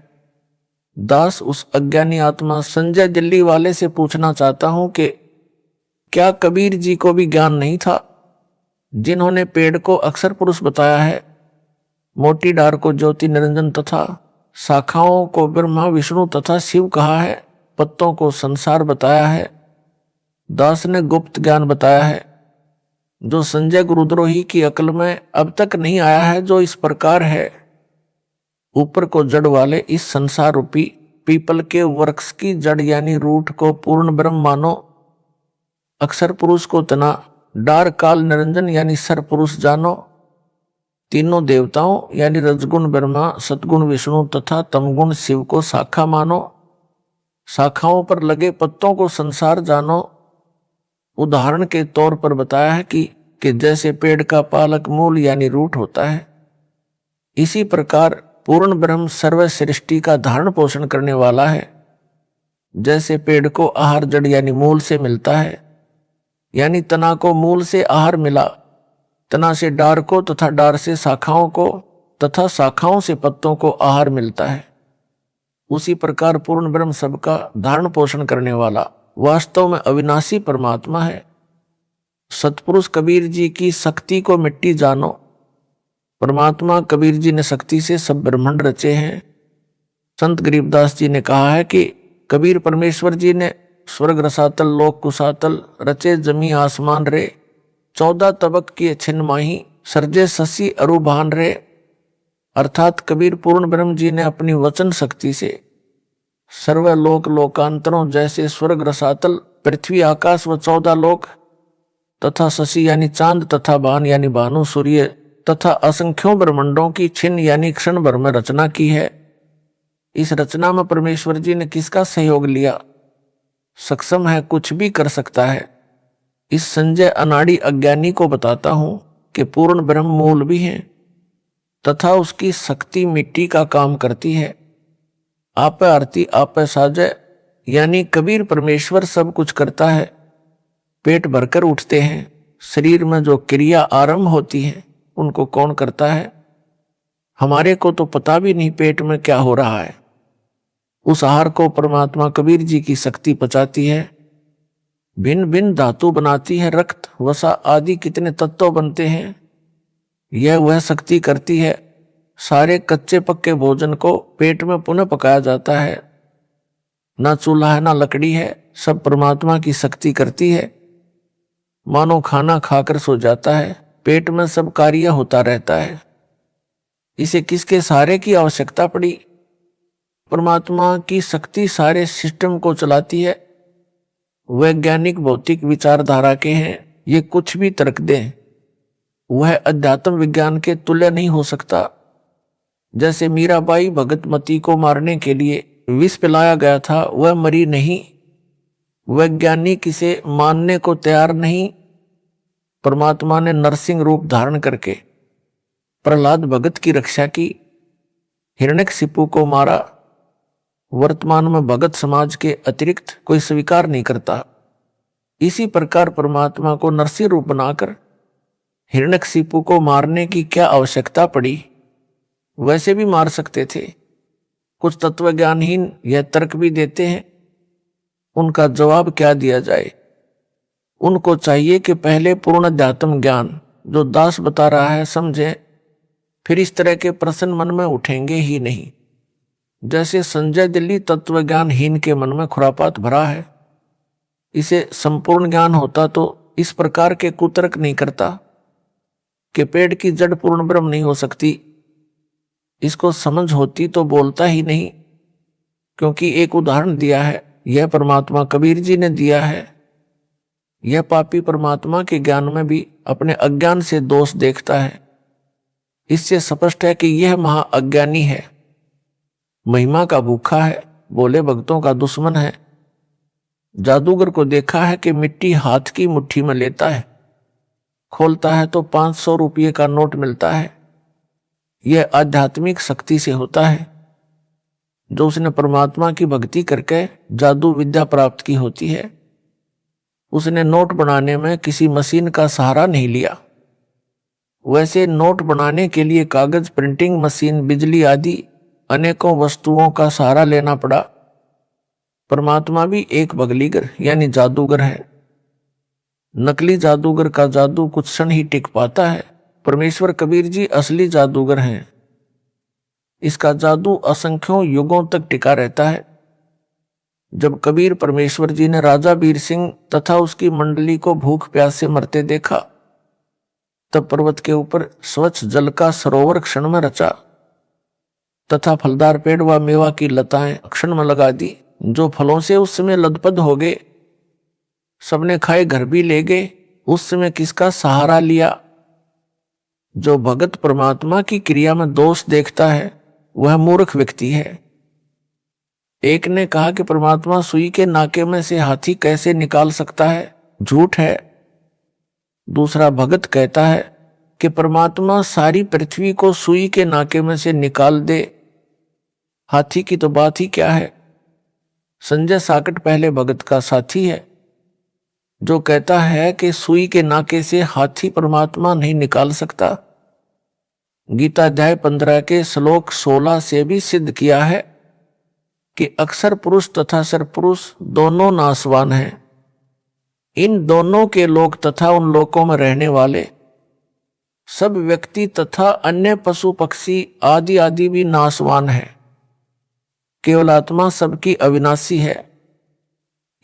S1: दास उस अज्ञानी आत्मा संजय दिल्ली वाले से पूछना चाहता हूं कि क्या कबीर जी को भी ज्ञान नहीं था? जिन्होंने पेड़ को अक्षर पुरुष बताया है, मोटी डार को ज्योति निरंजन तथा शाखाओं को ब्रह्मा विष्णु तथा शिव कहा है, पत्तों को संसार बताया है। दास ने गुप्त ज्ञान बताया है जो संजय गुरुद्रोही की अकल में अब तक नहीं आया है, जो इस प्रकार है। ऊपर को जड़ वाले इस संसार रूपी पीपल के वृक्ष की जड़ यानी रूट को पूर्ण ब्रह्म मानो। अक्षर पुरुष को तना, डार काल निरंजन यानी सर पुरुष जानो। तीनों देवताओं यानी रजगुण ब्रह्मा, सतगुण विष्णु तथा तमगुण शिव को शाखा मानो। शाखाओं पर लगे पत्तों को संसार जानो। उदाहरण के तौर पर बताया है कि जैसे पेड़ का पालक मूल यानी रूट होता है, इसी प्रकार पूर्ण ब्रह्म सर्व सृष्टि का धारण पोषण करने वाला है। जैसे पेड़ को आहार जड़ यानी मूल से मिलता है, यानी तना को मूल से आहार मिला, तना से डार को तथा डार से शाखाओं को तथा शाखाओं से पत्तों को आहार मिलता है, उसी प्रकार पूर्ण ब्रह्म सबका धारण पोषण करने वाला वास्तव में अविनाशी परमात्मा है। सतपुरुष कबीर जी की शक्ति को मिट्टी जानो। परमात्मा कबीर जी ने शक्ति से सब ब्रह्मांड रचे हैं। संत गरीबदास जी ने कहा है कि कबीर परमेश्वर जी ने स्वर्ग रसातल लोक कुसातल रचे जमी आसमान रे, 14 तबक किए छिन्न माही सर्जे शशि अरुभान रे। अर्थात कबीर पूर्ण ब्रह्म जी ने अपनी वचन शक्ति से सर्वलोक लोकांतरों जैसे स्वर्ग रसातल पृथ्वी आकाश व 14 लोक तथा शशि यानी चांद तथा बान यानी भानु सूर्य तथा असंख्यों ब्रह्मांडों की छिन्न यानी क्षण भर में रचना की है। इस रचना में परमेश्वर जी ने किसका सहयोग लिया? सक्षम है, कुछ भी कर सकता है। इस संजय अनाड़ी अज्ञानी को बताता हूं कि पूर्ण ब्रह्म मूल भी है तथा उसकी शक्ति मिट्टी का काम करती है। आप आरती आप साजय यानी कबीर परमेश्वर सब कुछ करता है। पेट भरकर उठते हैं, शरीर में जो क्रिया आरंभ होती है उनको कौन करता है? हमारे को तो पता भी नहीं पेट में क्या हो रहा है। उस आहार को परमात्मा कबीर जी की शक्ति पचाती है, भिन्न भिन्न धातु बनाती है, रक्त वसा आदि कितने तत्व बनते हैं, यह वह शक्ति करती है। सारे कच्चे पक्के भोजन को पेट में पुनः पकाया जाता है। ना चूल्हा है ना लकड़ी है, सब परमात्मा की शक्ति करती है। मानो खाना खाकर सो जाता है, पेट में सब कार्य होता रहता है। इसे किसके सहारे की आवश्यकता पड़ी? परमात्मा की शक्ति सारे सिस्टम को चलाती है। वैज्ञानिक भौतिक विचारधारा के हैं, ये कुछ भी तर्क दें, वह अध्यात्म विज्ञान के तुल्य नहीं हो सकता। जैसे मीराबाई भगतमती को मारने के लिए विष पिलाया गया था, वह मरी नहीं। वैज्ञानिक इसे मानने को तैयार नहीं। परमात्मा ने नरसिंह रूप धारण करके प्रहलाद भगत की रक्षा की, हिरण्यकशिपु को मारा। वर्तमान में भगत समाज के अतिरिक्त कोई स्वीकार नहीं करता। इसी प्रकार परमात्मा को नरसिंह रूप बनाकर हिरण्यकशिपु को मारने की क्या आवश्यकता पड़ी? वैसे भी मार सकते थे। कुछ तत्वज्ञानहीन यह तर्क भी देते हैं, उनका जवाब क्या दिया जाए? उनको चाहिए कि पहले पूर्ण अध्यात्म ज्ञान जो दास बता रहा है समझें, फिर इस तरह के प्रश्न मन में उठेंगे ही नहीं। जैसे संजय दिल्ली तत्वज्ञानहीन के मन में खुरापात भरा है, इसे संपूर्ण ज्ञान होता तो इस प्रकार के कुतर्क नहीं करता कि पेड़ की जड़ पूर्ण ब्रह्म नहीं हो सकती। इसको समझ होती तो बोलता ही नहीं, क्योंकि एक उदाहरण दिया है, यह परमात्मा कबीर जी ने दिया है। यह पापी परमात्मा के ज्ञान में भी अपने अज्ञान से दोष देखता है। इससे स्पष्ट है कि यह महा अज्ञानी है, महिमा का भूखा है, बोले भक्तों का दुश्मन है। जादूगर को देखा है कि मिट्टी हाथ की मुट्ठी में लेता है, खोलता है तो 500 रुपये का नोट मिलता है। यह आध्यात्मिक शक्ति से होता है जो उसने परमात्मा की भक्ति करके जादू विद्या प्राप्त की होती है। उसने नोट बनाने में किसी मशीन का सहारा नहीं लिया। वैसे नोट बनाने के लिए कागज, प्रिंटिंग मशीन, बिजली आदि अनेकों वस्तुओं का सहारा लेना पड़ा। परमात्मा भी एक बगलीगर यानी जादूगर है। नकली जादूगर का जादू कुछ क्षण ही टिक पाता है। परमेश्वर कबीर जी असली जादूगर हैं। इसका जादू असंख्यों युगों तक टिका रहता है। जब कबीर परमेश्वर जी ने राजा वीर सिंह तथा उसकी मंडली को भूख प्यास से मरते देखा, तब पर्वत के ऊपर स्वच्छ जल का सरोवर क्षण में रचा तथा फलदार पेड़ व मेवा की लताएं क्षण में लगा दी। जो फलों से उस समय लदपद हो गए, सबने खाए, घर भी ले गए। उस समय किसका सहारा लिया? जो भगत परमात्मा की क्रिया में दोष देखता है वह मूर्ख व्यक्ति है। एक ने कहा कि परमात्मा सुई के नाके में से हाथी कैसे निकाल सकता है, झूठ है। दूसरा भगत कहता है कि परमात्मा सारी पृथ्वी को सुई के नाके में से निकाल दे, हाथी की तो बात ही क्या है। संजय साकट पहले भगत का साथी है जो कहता है कि सुई के नाके से हाथी परमात्मा नहीं निकाल सकता। गीता अध्याय 15 के श्लोक 16 से भी सिद्ध किया है कि अक्षर पुरुष तथा सर पुरुष दोनों नाशवान हैं। इन दोनों के लोक तथा उन लोकों में रहने वाले सब व्यक्ति तथा अन्य पशु पक्षी आदि आदि भी नाशवान हैं। केवल आत्मा सबकी अविनाशी है।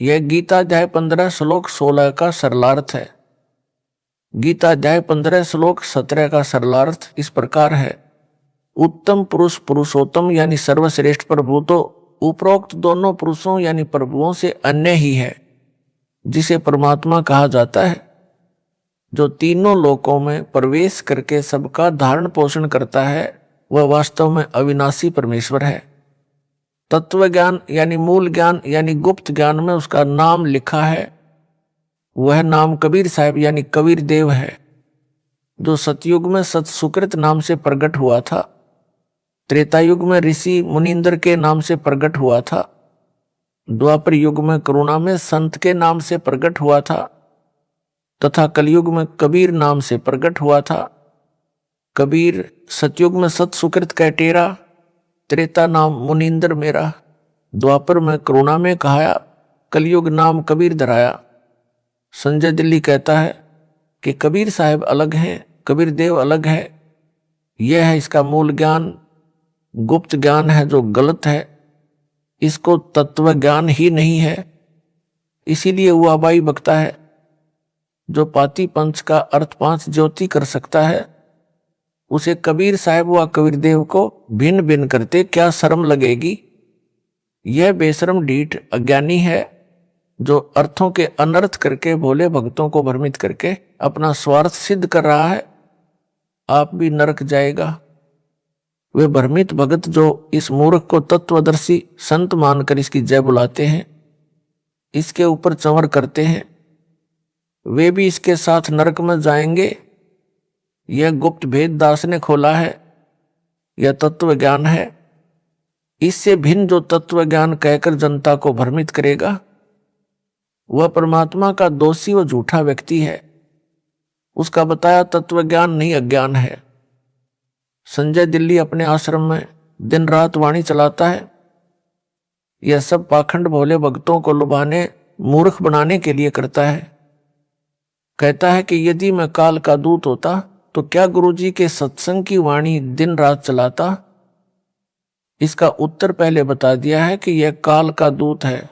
S1: यह गीता अध्याय 15 श्लोक 16 का सरलार्थ है। गीता अध्याय 15 श्लोक 17 का सरलार्थ इस प्रकार है। उत्तम पुरुष पुरुषोत्तम यानी सर्वश्रेष्ठ प्रभु तो उपरोक्त दोनों पुरुषों यानी प्रभुओं से अन्य ही है, जिसे परमात्मा कहा जाता है, जो तीनों लोकों में प्रवेश करके सबका धारण पोषण करता है। वह वास्तव में अविनाशी परमेश्वर है। तत्व ज्ञान यानी मूल ज्ञान यानी गुप्त ज्ञान में उसका नाम लिखा है। वह नाम कबीर साहब यानी कबीर देव है, जो सतयुग में सत सुकृत नाम से प्रकट हुआ था, त्रेता युग में ऋषि मुनिंदर के नाम से प्रकट हुआ था, द्वापर युग में करुणा में संत के नाम से प्रकट हुआ था, तथा कलयुग में कबीर नाम से प्रकट हुआ था। कबीर सतयुग में सत सुकृत कैटेरा, त्रेता नाम मुनिंदर मेरा, द्वापर में करुणा में कहाया, कलयुग नाम कबीर धराया। संजय दिल्ली कहता है कि कबीर साहब अलग हैं, कबीर देव अलग है। यह है इसका मूल ज्ञान। गुप्त ज्ञान है जो गलत है, इसको तत्व ज्ञान ही नहीं है। इसीलिए वो आबाई बकता है। जो पाती पंच का अर्थ 5 ज्योति कर सकता है, उसे कबीर साहब व कबीर देव को भिन्न भिन्न करते क्या शर्म लगेगी। यह बेशर्म ढीठ अज्ञानी है जो अर्थों के अनर्थ करके भोले भक्तों को भ्रमित करके अपना स्वार्थ सिद्ध कर रहा है। आप भी नरक जाएगा। वे भ्रमित भगत जो इस मूर्ख को तत्वदर्शी संत मानकर इसकी जय बुलाते हैं, इसके ऊपर चंवर करते हैं, वे भी इसके साथ नरक में जाएंगे। यह गुप्त भेद दास ने खोला है। यह तत्व ज्ञान है। इससे भिन्न जो तत्व ज्ञान कहकर जनता को भ्रमित करेगा, वह परमात्मा का दोषी व झूठा व्यक्ति है। उसका बताया तत्व ज्ञान नहीं अज्ञान है। संजय दिल्ली अपने आश्रम में दिन रात वाणी चलाता है। यह सब पाखंड भोले भक्तों को लुभाने मूर्ख बनाने के लिए करता है। कहता है कि यदि मैं काल का दूत होता तो क्या गुरुजी के सत्संग की वाणी दिन रात चलाता। इसका उत्तर पहले बता दिया है कि यह काल का दूत है।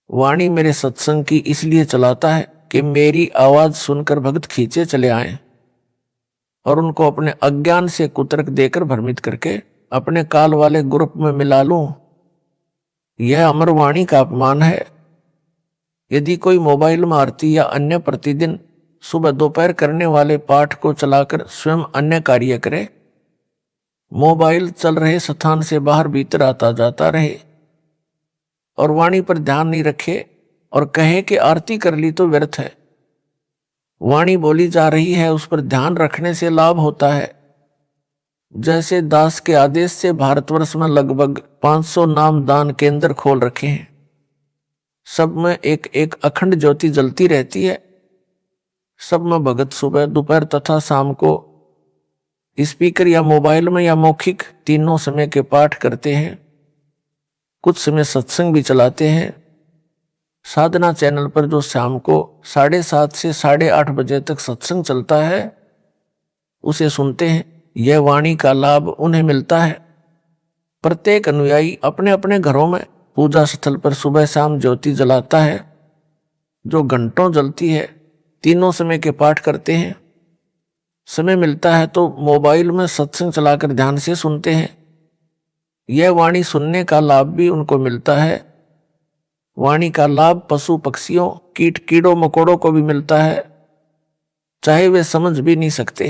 S1: वाणी मेरे सत्संग की इसलिए चलाता है कि मेरी आवाज सुनकर भक्त खींचे चले आए और उनको अपने अज्ञान से कुतर्क देकर भ्रमित करके अपने काल वाले ग्रुप में मिला लूं। यह अमर वाणी का अपमान है। यदि कोई मोबाइल में आरती या अन्य प्रतिदिन सुबह दोपहर करने वाले पाठ को चलाकर स्वयं अन्य कार्य करे, मोबाइल चल रहे स्थान से बाहर भीतर आता जाता रहे और वाणी पर ध्यान नहीं रखे और कहे कि आरती कर ली तो व्यर्थ है, वाणी बोली जा रही है उस पर ध्यान रखने से लाभ होता है। जैसे दास के आदेश से भारतवर्ष में लगभग 500 नाम दान केंद्र खोल रखे हैं। सब में एक एक अखंड ज्योति जलती रहती है। सब में भगत सुबह दोपहर तथा शाम को स्पीकर या मोबाइल में या मौखिक तीनों समय के पाठ करते हैं। कुछ समय सत्संग भी चलाते हैं। साधना चैनल पर जो शाम को 7:30 से 8:30 बजे तक सत्संग चलता है उसे सुनते हैं। यह वाणी का लाभ उन्हें मिलता है। प्रत्येक अनुयायी अपने अपने घरों में पूजा स्थल पर सुबह शाम ज्योति जलाता है जो घंटों जलती है। तीनों समय के पाठ करते हैं। समय मिलता है तो मोबाइल में सत्संग चलाकर ध्यान से सुनते हैं। यह वाणी सुनने का लाभ भी उनको मिलता है। वाणी का लाभ पशु पक्षियों कीट कीड़ों मकोड़ों को भी मिलता है, चाहे वे समझ भी नहीं सकते।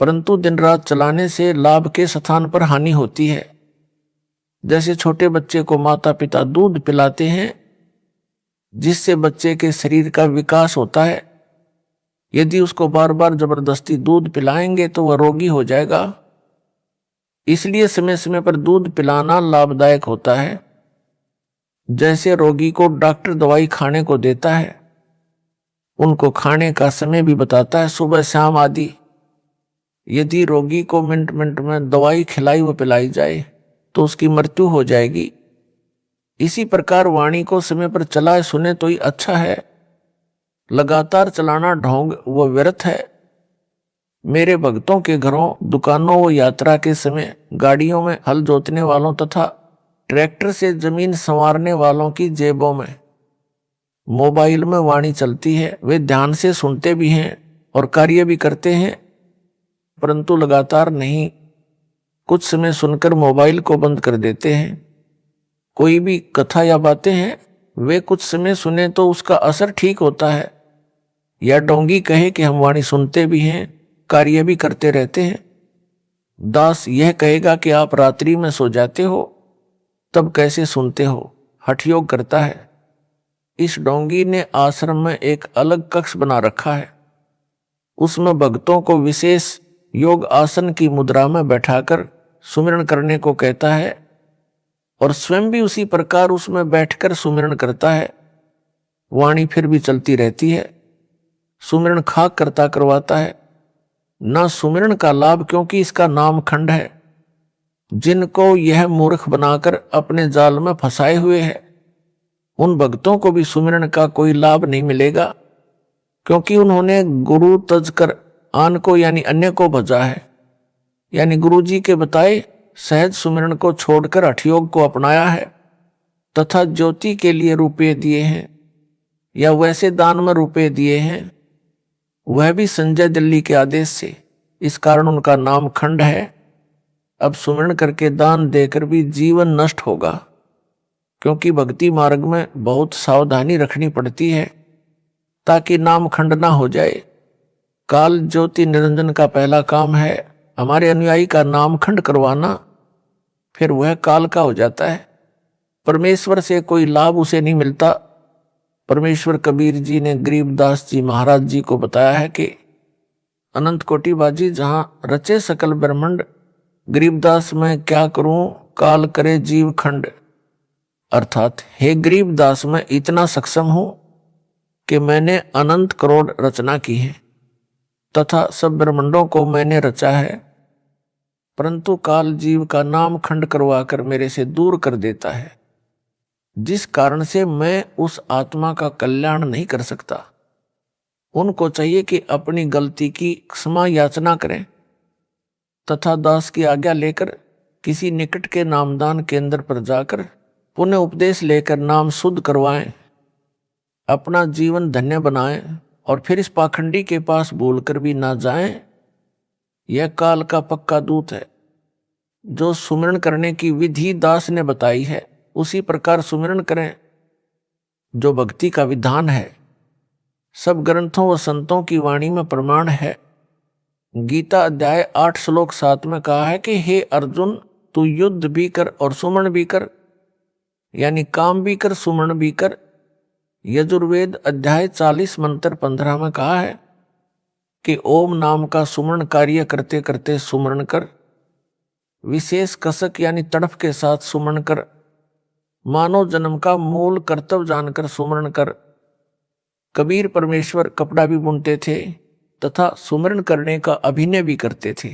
S1: परंतु दिन रात चलाने से लाभ के स्थान पर हानि होती है। जैसे छोटे बच्चे को माता पिता दूध पिलाते हैं जिससे बच्चे के शरीर का विकास होता है, यदि उसको बार बार जबरदस्ती दूध पिलाएंगे तो वह रोगी हो जाएगा। इसलिए समय समय पर दूध पिलाना लाभदायक होता है। जैसे रोगी को डॉक्टर दवाई खाने को देता है, उनको खाने का समय भी बताता है, सुबह शाम आदि। यदि रोगी को मिनट मिनट में दवाई खिलाई व पिलाई जाए तो उसकी मृत्यु हो जाएगी। इसी प्रकार वाणी को समय पर चलाए सुने तो ही अच्छा है, लगातार चलाना ढोंग व व्यर्थ है। मेरे भक्तों के घरों, दुकानों व यात्रा के समय, गाड़ियों में हल जोतने वालों तथा ट्रैक्टर से जमीन संवारने वालों की जेबों में मोबाइल में वाणी चलती है। वे ध्यान से सुनते भी हैं और कार्य भी करते हैं, परंतु लगातार नहीं। कुछ समय सुनकर मोबाइल को बंद कर देते हैं। कोई भी कथा या बातें हैं, वे कुछ समय सुने तो उसका असर ठीक होता है। या डोंगी कहे कि हम वाणी सुनते भी हैं, कार्य भी करते रहते हैं। दास यह कहेगा कि आप रात्रि में सो जाते हो, तब कैसे सुनते हो? हठयोग करता है। इस डोंगी ने आश्रम में एक अलग कक्ष बना रखा है। उसमें भक्तों को विशेष योग आसन की मुद्रा में बैठाकर सुमिरन करने को कहता है और स्वयं भी उसी प्रकार उसमें बैठकर सुमिरन करता है। वाणी फिर भी चलती रहती है। सुमिरन खाक करता करवाता है। ना सुमिरन का लाभ, क्योंकि इसका नाम खंड है। जिनको यह मूर्ख बनाकर अपने जाल में फंसाए हुए है, उन भक्तों को भी सुमिरन का कोई लाभ नहीं मिलेगा, क्योंकि उन्होंने गुरु तज कर आन को यानी अन्य को भजा है। यानी गुरु जी के बताए सहज सुमिरन को छोड़कर हठयोग को अपनाया है तथा ज्योति के लिए रुपये दिए हैं या वैसे दान में रुपये दिए हैं, वह भी संजय दिल्ली के आदेश से। इस कारण उनका नाम खंड है। अब सुमिरन करके दान देकर भी जीवन नष्ट होगा, क्योंकि भक्ति मार्ग में बहुत सावधानी रखनी पड़ती है ताकि नाम खंड ना हो जाए। काल ज्योति निरंजन का पहला काम है हमारे अनुयायी का नाम खंड करवाना, फिर वह काल का हो जाता है। परमेश्वर से कोई लाभ उसे नहीं मिलता। परमेश्वर कबीर जी ने गरीबदास जी महाराज जी को बताया है कि अनंत कोटि बाजी जहां रचे सकल ब्रह्मांड, गरीबदास मैं क्या करूं काल करे जीव खंड। अर्थात हे गरीबदास मैं इतना सक्षम हूं कि मैंने अनंत करोड़ रचना की है तथा सब ब्रह्मांडों को मैंने रचा है, परंतु काल जीव का नाम खंड करवाकर मेरे से दूर कर देता है, जिस कारण से मैं उस आत्मा का कल्याण नहीं कर सकता। उनको चाहिए कि अपनी गलती की क्षमा याचना करें तथा दास की आज्ञा लेकर किसी निकट के नामदान केंद्र पर जाकर पुण्य उपदेश लेकर नाम शुद्ध करवाएं, अपना जीवन धन्य बनाएं और फिर इस पाखंडी के पास बोलकर भी ना जाएं। यह काल का पक्का दूत है। जो सुमिरन करने की विधि दास ने बताई है उसी प्रकार सुमिरन करें, जो भक्ति का विधान है। सब ग्रंथों व संतों की वाणी में प्रमाण है। गीता अध्याय 8 श्लोक 7 में कहा है कि हे अर्जुन, तू युद्ध भी कर और सुमरण भी कर, यानी काम भी कर सुमरण भी कर। यजुर्वेद अध्याय 40 मंत्र 15 में कहा है कि ओम नाम का सुमरण कार्य करते करते सुमरण कर, विशेष कसक यानी तड़फ के साथ सुमरण कर, मानव जन्म का मूल कर्तव्य जानकर सुमरण कर। कबीर परमेश्वर कपड़ा भी बुनते थे तथा सुमरण करने का अभिनय भी करते थे।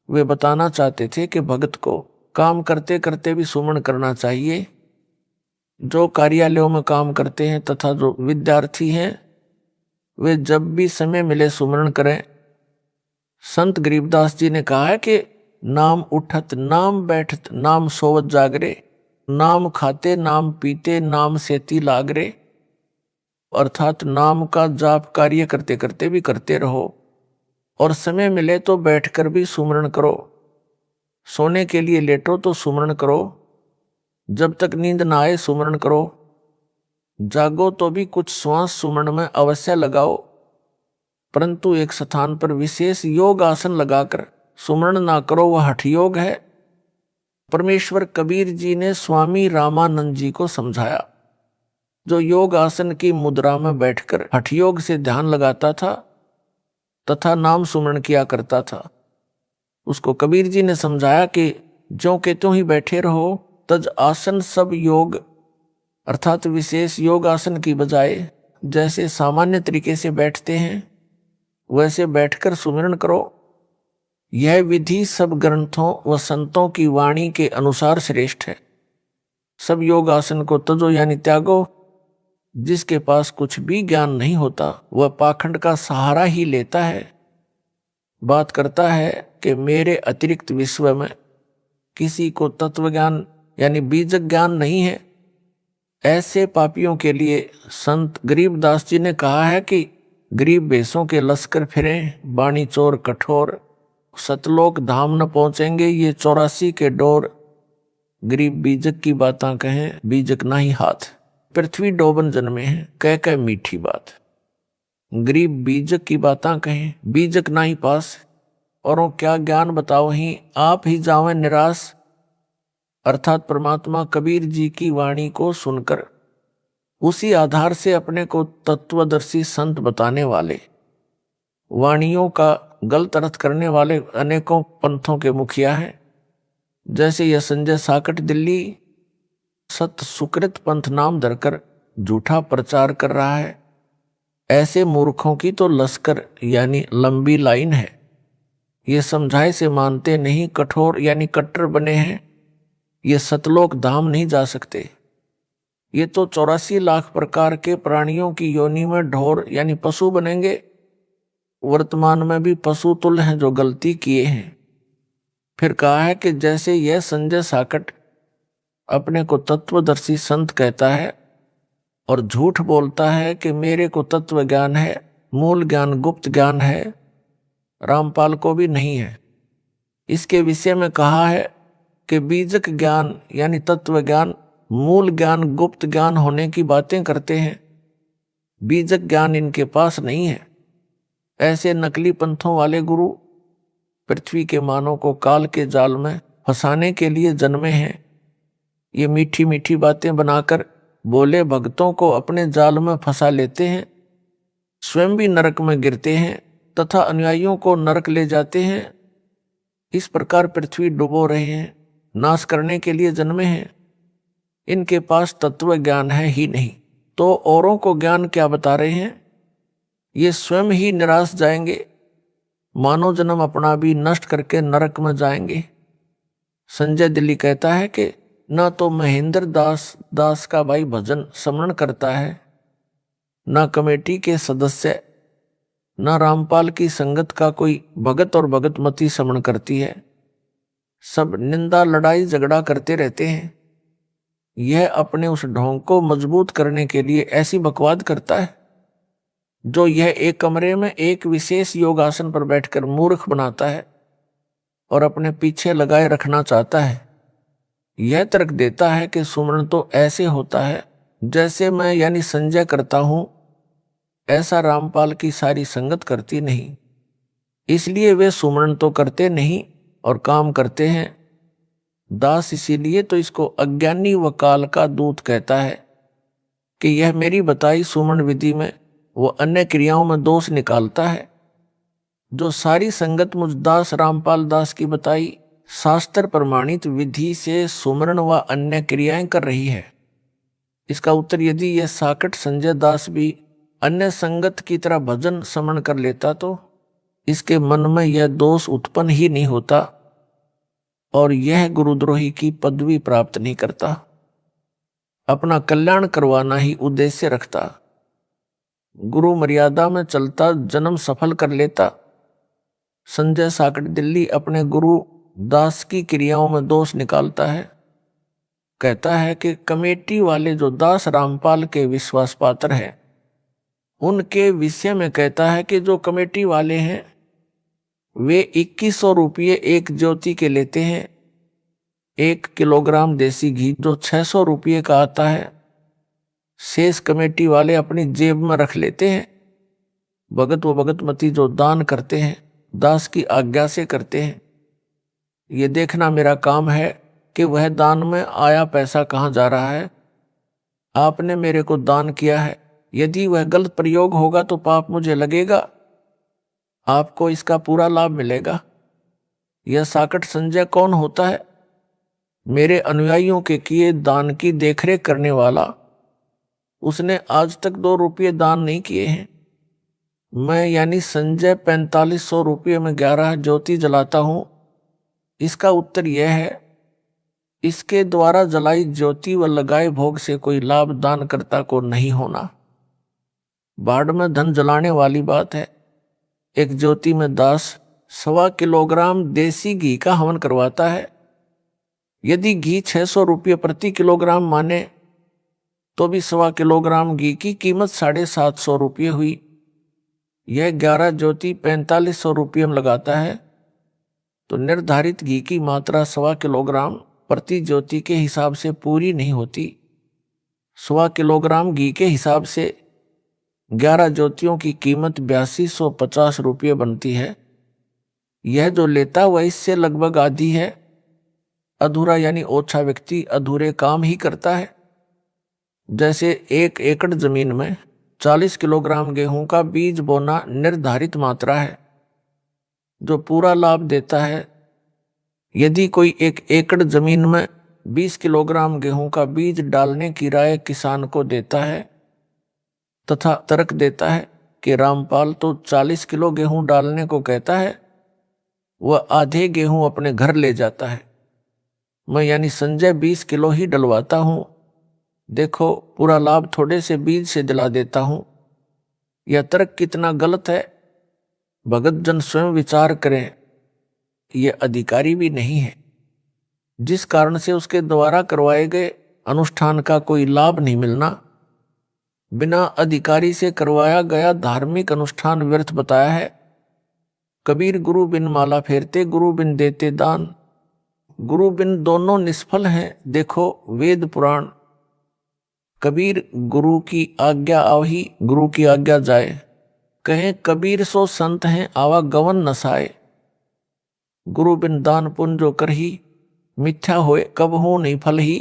S1: वे बताना चाहते थे कि भगत को काम करते करते भी सुमरण करना चाहिए। जो कार्यालयों में काम करते हैं तथा जो विद्यार्थी हैं, वे जब भी समय मिले सुमरण करें। संत गरीबदास जी ने कहा है कि नाम उठत नाम बैठत नाम सोवत जागरे, नाम खाते नाम पीते नाम सेती लागरे। अर्थात नाम का जाप कार्य करते करते भी करते रहो और समय मिले तो बैठकर भी सुमरण करो। सोने के लिए लेटो तो सुमरण करो, जब तक नींद ना आए सुमरण करो। जागो तो भी कुछ श्वास सुमरण में अवश्य लगाओ। परंतु एक स्थान पर विशेष योग आसन लगाकर सुमरण ना करो, वह हठ योग है। परमेश्वर कबीर जी ने स्वामी रामानंद जी को समझाया, जो योग आसन की मुद्रा में बैठकर हठ योग से ध्यान लगाता था तथा नाम सुमरण किया करता था, उसको कबीर जी ने समझाया कि ज्यों के त्यों ही बैठे रहो, तज आसन सब योग, अर्थात विशेष योग आसन की बजाय जैसे सामान्य तरीके से बैठते हैं वैसे बैठकर सुमिरन करो। यह विधि सब ग्रंथों व संतों की वाणी के अनुसार श्रेष्ठ है। सब योग आसन को तजो यानी त्यागो। जिसके पास कुछ भी ज्ञान नहीं होता वह पाखंड का सहारा ही लेता है, बात करता है कि मेरे अतिरिक्त विश्व में किसी को तत्व ज्ञान यानी बीज ज्ञान नहीं है। ऐसे पापियों के लिए संत गरीबदास जी ने कहा है कि गरीब भेषों के लश्कर फिरें, बाणी चोर कठोर, सतलोक धाम न पहुंचेंगे ये 84 के डोर। गरीब बीजक की बातां कहें, बीजक नाही हाथ, पृथ्वी डोबन जन्मे हैं, कह कह मीठी बात। गरीब बीजक की बातां कहें, बीजक नाही पास, औरों क्या ज्ञान बताओ ही, आप ही जावें निराश। अर्थात परमात्मा कबीर जी की वाणी को सुनकर उसी आधार से अपने को तत्वदर्शी संत बताने वाले, वाणियों का गलत अर्थ करने वाले अनेकों पंथों के मुखिया हैं। जैसे यह संजय साकट दिल्ली सत सुकृत पंथ नाम धरकर झूठा प्रचार कर रहा है। ऐसे मूर्खों की तो लश्कर यानी लंबी लाइन है। ये समझाए से मानते नहीं, कठोर यानी कट्टर बने हैं। ये सतलोक धाम नहीं जा सकते। ये तो 84 लाख प्रकार के प्राणियों की योनि में ढोर यानी पशु बनेंगे। वर्तमान में भी पशु तुल्य हैं जो गलती किए हैं। फिर कहा है कि जैसे यह संजय साकट अपने को तत्वदर्शी संत कहता है और झूठ बोलता है कि मेरे को तत्व ज्ञान है, मूल ज्ञान गुप्त ज्ञान है, रामपाल को भी नहीं है। इसके विषय में कहा है कि बीजक ज्ञान यानी तत्व ज्ञान, मूल ज्ञान गुप्त ज्ञान होने की बातें करते हैं। बीजक ज्ञान इनके पास नहीं है। ऐसे नकली पंथों वाले गुरु पृथ्वी के मानव को काल के जाल में फंसाने के लिए जन्मे हैं। ये मीठी मीठी बातें बनाकर बोले भक्तों को अपने जाल में फंसा लेते हैं, स्वयं भी नरक में गिरते हैं तथा अनुयायियों को नरक ले जाते हैं। इस प्रकार पृथ्वी डुबो रहे हैं, नाश करने के लिए जन्मे हैं। इनके पास तत्व ज्ञान है ही नहीं, तो औरों को ज्ञान क्या बता रहे हैं। ये स्वयं ही निराश जाएंगे, मानव जन्म अपना भी नष्ट करके नरक में जाएंगे। संजय दिल्ली कहता है कि न तो महेंद्र दास का भाई भजन स्मरण करता है, न कमेटी के सदस्य, न रामपाल की संगत का कोई भगत और भगतमती स्मरण करती है। सब निंदा लड़ाई झगड़ा करते रहते हैं। यह अपने उस ढोंग को मजबूत करने के लिए ऐसी बकवाद करता है जो यह एक कमरे में एक विशेष योगासन पर बैठकर मूर्ख बनाता है और अपने पीछे लगाए रखना चाहता है। यह तर्क देता है कि सुमरण तो ऐसे होता है जैसे मैं यानी संजय करता हूं, ऐसा रामपाल की सारी संगत करती नहीं, इसलिए वे सुमरण तो करते नहीं और काम करते हैं। दास इसीलिए तो इसको अज्ञानी व काल का दूत कहता है कि यह मेरी बताई सुमरण विधि में वो अन्य क्रियाओं में दोष निकालता है। जो सारी संगत मुझ दास रामपाल दास की बताई शास्त्र प्रमाणित विधि से सुमरण व अन्य क्रियाएं कर रही है। इसका उत्तर यदि यह साकट संजय दास भी अन्य संगत की तरह भजन स्मरण कर लेता तो इसके मन में यह दोष उत्पन्न ही नहीं होता और यह गुरुद्रोही की पदवी प्राप्त नहीं करता। अपना कल्याण करवाना ही उद्देश्य रखता, गुरु मर्यादा में चलता जन्म सफल कर लेता। संजय साकट दिल्ली अपने गुरु दास की क्रियाओं में दोष निकालता है। कहता है कि कमेटी वाले जो दास रामपाल के विश्वास पात्र हैं, उनके विषय में कहता है कि जो कमेटी वाले हैं वे 2100 रुपये एक ज्योति के लेते हैं। 1 किलोग्राम देसी घी जो 600 रुपये का आता है, शेष कमेटी वाले अपनी जेब में रख लेते हैं। भगत व भगतमती जो दान करते हैं दास की आज्ञा से करते हैं। ये देखना मेरा काम है कि वह दान में आया पैसा कहाँ जा रहा है। आपने मेरे को दान किया है, यदि वह गलत प्रयोग होगा तो पाप मुझे लगेगा, आपको इसका पूरा लाभ मिलेगा। यह साकट संजय कौन होता है? मेरे अनुयायियों के किए दान की देखरेख करने वाला। उसने आज तक 2 रुपये दान नहीं किए हैं। मैं यानी संजय 4500 रुपये में 11 ज्योति जलाता हूं। इसका उत्तर यह है, इसके द्वारा जलाई ज्योति व लगाए भोग से कोई लाभ दानकर्ता को नहीं होना। बाढ़ में धन जलाने वाली बात है। एक ज्योति में दास 1.25 किलोग्राम देसी घी का हवन करवाता है। यदि घी 600 रुपये प्रति किलोग्राम माने तो भी 1.25 किलोग्राम घी की कीमत 750 रुपये हुई। यह 11 ज्योति 4500 रुपये में लगाता है तो निर्धारित घी की मात्रा 1.25 किलोग्राम प्रति ज्योति के हिसाब से पूरी नहीं होती। 1.25 किलोग्राम घी के हिसाब से 11 ज्योतियों की कीमत 8250 रुपये बनती है। यह जो लेता वह इससे लगभग आधी है। अधूरा यानी ओछा व्यक्ति अधूरे काम ही करता है। जैसे 1 एकड़ जमीन में 40 किलोग्राम गेहूं का बीज बोना निर्धारित मात्रा है जो पूरा लाभ देता है। यदि कोई 1 एकड़ जमीन में 20 किलोग्राम गेहूं का बीज डालने की राय किसान को देता है तथा तर्क देता है कि रामपाल तो 40 किलो गेहूं डालने को कहता है, वह आधे गेहूं अपने घर ले जाता है। मैं यानी संजय 20 किलो ही डलवाता हूं। देखो पूरा लाभ थोड़े से बीज से दिला देता हूं। यह तर्क कितना गलत है, भगत जन स्वयं विचार करें। यह अधिकारी भी नहीं है, जिस कारण से उसके द्वारा करवाए गए अनुष्ठान का कोई लाभ नहीं मिलना। बिना अधिकारी से करवाया गया धार्मिक अनुष्ठान व्यर्थ बताया है। कबीर गुरु बिन माला फेरते, गुरु बिन देते दान। गुरु बिन दोनों निष्फल हैं, देखो वेद पुराण। कबीर गुरु की आज्ञा आवही, गुरु की आज्ञा जाए। कहे कबीर सो संत हैं, आवागमन नसाए। गुरु बिन दान पुण्य जो करही, मिथ्या होए कब हो नहीं फल ही।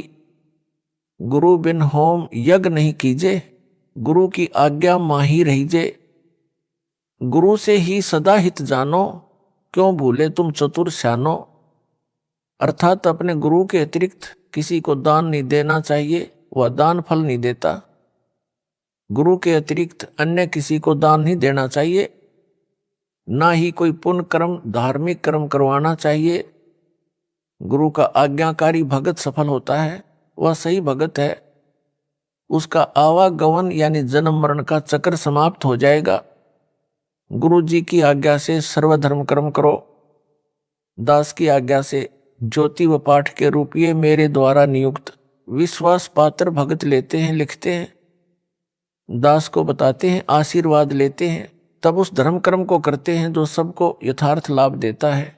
S1: गुरु बिन होम यज्ञ नहीं कीजे, गुरु की आज्ञा माही रहीजे। गुरु से ही सदा हित जानो, क्यों भूले तुम चतुर स्यानो। अर्थात अपने गुरु के अतिरिक्त किसी को दान नहीं देना चाहिए, वह दान फल नहीं देता। गुरु के अतिरिक्त अन्य किसी को दान नहीं देना चाहिए, ना ही कोई पुण्य कर्म धार्मिक कर्म करवाना चाहिए। गुरु का आज्ञाकारी भगत सफल होता है, वह सही भगत है। उसका आवागमन यानी जन्म मरण का चक्र समाप्त हो जाएगा। गुरु जी की आज्ञा से सर्वधर्म कर्म करो। दास की आज्ञा से ज्योति व पाठ के रूप ये मेरे द्वारा नियुक्त विश्वास पात्र भगत लेते हैं, लिखते हैं, दास को बताते हैं, आशीर्वाद लेते हैं, तब उस धर्म कर्म को करते हैं जो सबको यथार्थ लाभ देता है।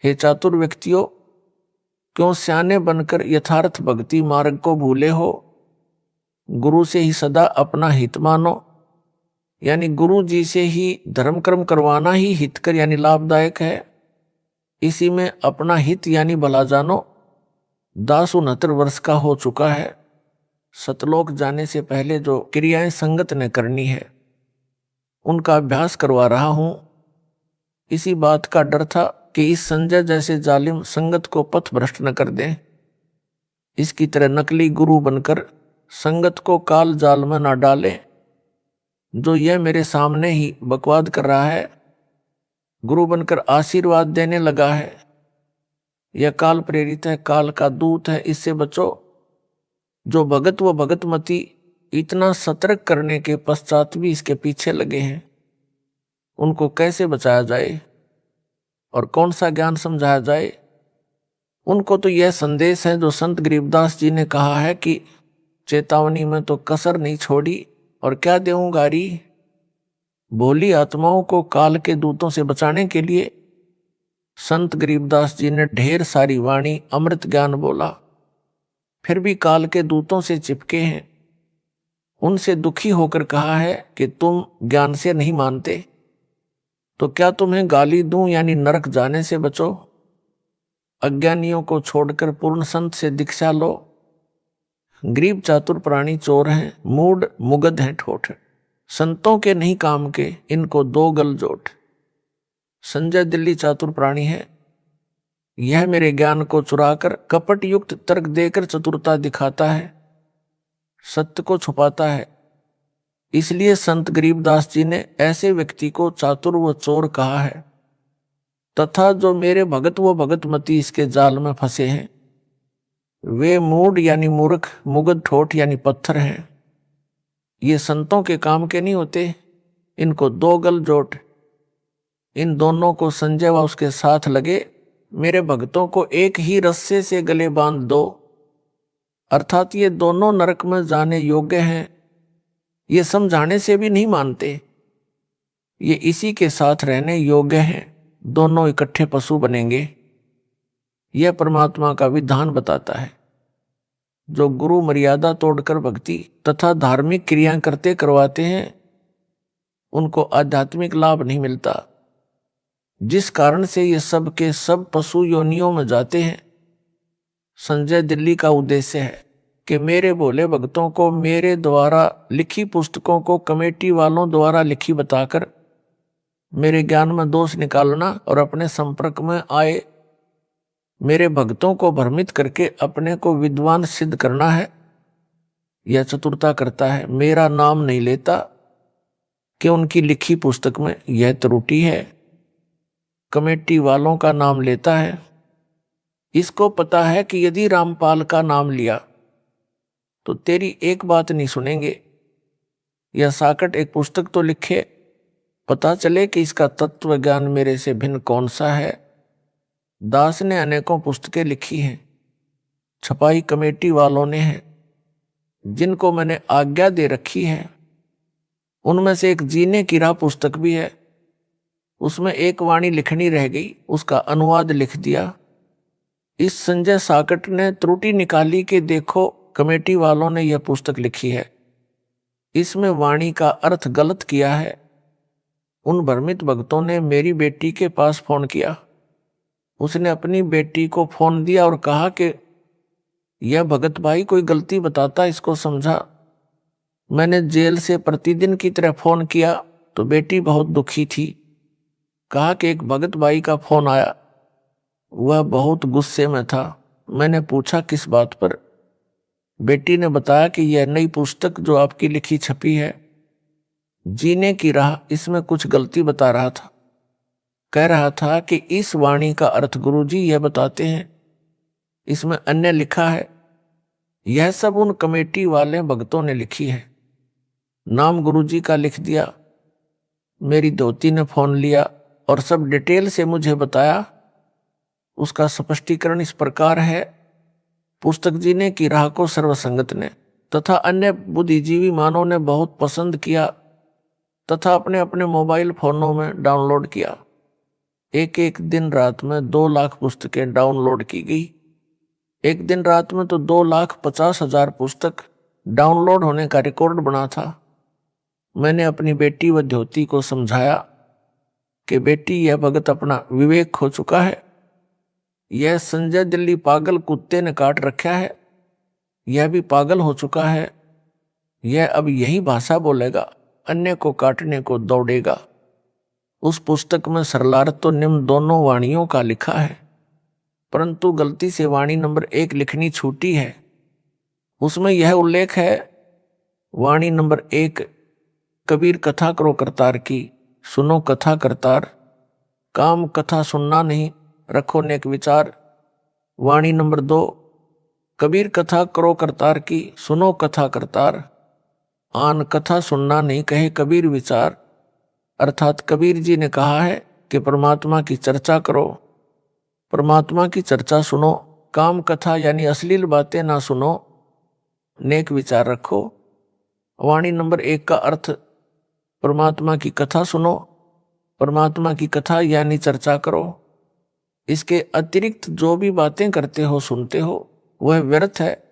S1: हे चातुर व्यक्तियों, क्यों स्याने बनकर यथार्थ भक्ति मार्ग को भूले हो। गुरु से ही सदा अपना हित मानो, यानी गुरु जी से ही धर्म कर्म करवाना ही हितकर यानी लाभदायक है। इसी में अपना हित यानी भला जानो। दास 69 वर्ष का हो चुका है। सतलोक जाने से पहले जो क्रियाएं संगत ने करनी है उनका अभ्यास करवा रहा हूं। इसी बात का डर था कि इस संजय जैसे जालिम संगत को पथ भ्रष्ट न कर दें। इसकी तरह नकली गुरु बनकर संगत को काल जाल में न डालें। जो यह मेरे सामने ही बकवाद कर रहा है, गुरु बनकर आशीर्वाद देने लगा है, यह काल प्रेरित है, काल का दूत है, इससे बचो। जो भगत व भगतमती इतना सतर्क करने के पश्चात भी इसके पीछे लगे हैं, उनको कैसे बचाया जाए और कौन सा ज्ञान समझाया जाए। उनको तो यह संदेश है जो संत गरीबदास जी ने कहा है कि चेतावनी में तो कसर नहीं छोड़ी और क्या देऊं गारी। भोली आत्माओं को काल के दूतों से बचाने के लिए संत गरीबदास जी ने ढेर सारी वाणी अमृत ज्ञान बोला, फिर भी काल के दूतों से चिपके हैं। उनसे दुखी होकर कहा है कि तुम ज्ञान से नहीं मानते, तो क्या तुम्हें गाली दूं यानी नरक जाने से बचो? अज्ञानियों को छोड़कर पूर्ण संत से दीक्षा लो। गरीब चातुर प्राणी चोर हैं, मूड मुगध हैं ठोठ, संतों के नहीं काम के, इनको दो गल जोट। संजय दिल्ली चातुर प्राणी है, यह मेरे ज्ञान को चुराकर कपट युक्त तर्क देकर चतुरता दिखाता है, सत्य को छुपाता है। इसलिए संत गरीबदास जी ने ऐसे व्यक्ति को चातुर व चोर कहा है। तथा जो मेरे भगत व भगतमती इसके जाल में फंसे हैं, वे मूड यानी मूर्ख, मुगध ठोठ यानी पत्थर हैं। ये संतों के काम के नहीं होते, इनको दो गल जोट। इन दोनों को संजय व उसके साथ लगे मेरे भक्तों को एक ही रस्से से गले बांध दो, अर्थात ये दोनों नरक में जाने योग्य हैं। ये समझाने से भी नहीं मानते, ये इसी के साथ रहने योग्य हैं, दोनों इकट्ठे पशु बनेंगे। यह परमात्मा का विधान बताता है। जो गुरु मर्यादा तोड़कर भक्ति तथा धार्मिक क्रियाएं करते करवाते हैं, उनको आध्यात्मिक लाभ नहीं मिलता, जिस कारण से ये सब के सब पशु योनियों में जाते हैं। संजय दिल्ली का उद्देश्य है कि मेरे भोले भक्तों को मेरे द्वारा लिखी पुस्तकों को कमेटी वालों द्वारा लिखी बताकर मेरे ज्ञान में दोष निकालना और अपने संपर्क में आए मेरे भक्तों को भ्रमित करके अपने को विद्वान सिद्ध करना है। यह चतुरता करता है। मेरा नाम नहीं लेता कि उनकी लिखी पुस्तक में यह त्रुटि है, कमेटी वालों का नाम लेता है। इसको पता है कि यदि रामपाल का नाम लिया तो तेरी एक बात नहीं सुनेंगे। यह साकट एक पुस्तक तो लिखे, पता चले कि इसका तत्व ज्ञान मेरे से भिन्न कौन सा है। दास ने अनेकों पुस्तकें लिखी हैं, छपाई कमेटी वालों ने है, जिनको मैंने आज्ञा दे रखी है। उनमें से एक जीने की राह पुस्तक भी है, उसमें एक वाणी लिखनी रह गई, उसका अनुवाद लिख दिया। इस संजय साकट ने त्रुटि निकाली कि देखो कमेटी वालों ने यह पुस्तक लिखी है, इसमें वाणी का अर्थ गलत किया है। उन भ्रमित भक्तों ने मेरी बेटी के पास फोन किया। उसने अपनी बेटी को फोन दिया और कहा कि यह भगत भाई कोई गलती बताता, इसको समझा। मैंने जेल से प्रतिदिन की तरह फोन किया तो बेटी बहुत दुखी थी। कहा कि एक भगत भाई का फोन आया, वह बहुत गुस्से में था। मैंने पूछा किस बात पर। बेटी ने बताया कि यह नई पुस्तक जो आपकी लिखी छपी है, जीने की राह, इसमें कुछ गलती बता रहा था। कह रहा था कि इस वाणी का अर्थ गुरुजी यह बताते हैं, इसमें अन्य लिखा है। यह सब उन कमेटी वाले भक्तों ने लिखी है। नाम गुरुजी का लिख दिया। मेरी धोती ने फोन लिया और सब डिटेल से मुझे बताया। उसका स्पष्टीकरण इस प्रकार है। पुस्तक जीने की राह को सर्वसंगत ने तथा अन्य बुद्धिजीवी मानव ने बहुत पसंद किया तथा अपने अपने मोबाइल फोनों में डाउनलोड किया। एक एक दिन रात में 2 लाख पुस्तकें डाउनलोड की गई। एक दिन रात में तो 2,50,000 पुस्तक डाउनलोड होने का रिकॉर्ड बना था। मैंने अपनी बेटी व धोती को समझाया कि बेटी, यह भगत अपना विवेक खो चुका है। यह संजय दिल्ली पागल कुत्ते ने काट रखा है, यह भी पागल हो चुका है। यह अब यही भाषा बोलेगा, अन्य को काटने को दौड़ेगा। उस पुस्तक में सरलार्थ तो निम्न दोनों वाणियों का लिखा है, परंतु गलती से वाणी नंबर 1 लिखनी छूटी है। उसमें यह उल्लेख है, वाणी नंबर 1, कबीर कथा करो करतार की, सुनो कथा करतार, काम कथा सुनना नहीं, रखो नेक विचार। वाणी नंबर 2, कबीर कथा करो करतार की, सुनो कथा करतार, आन कथा सुनना नहीं, कहे कबीर विचार। अर्थात कबीर जी ने कहा है कि परमात्मा की चर्चा करो, परमात्मा की चर्चा सुनो, काम कथा यानी अश्लील बातें ना सुनो, नेक विचार रखो। वाणी नंबर 1 का अर्थ, परमात्मा की कथा सुनो, परमात्मा की कथा यानी चर्चा करो। इसके अतिरिक्त जो भी बातें करते हो, सुनते हो, वह व्यर्थ है।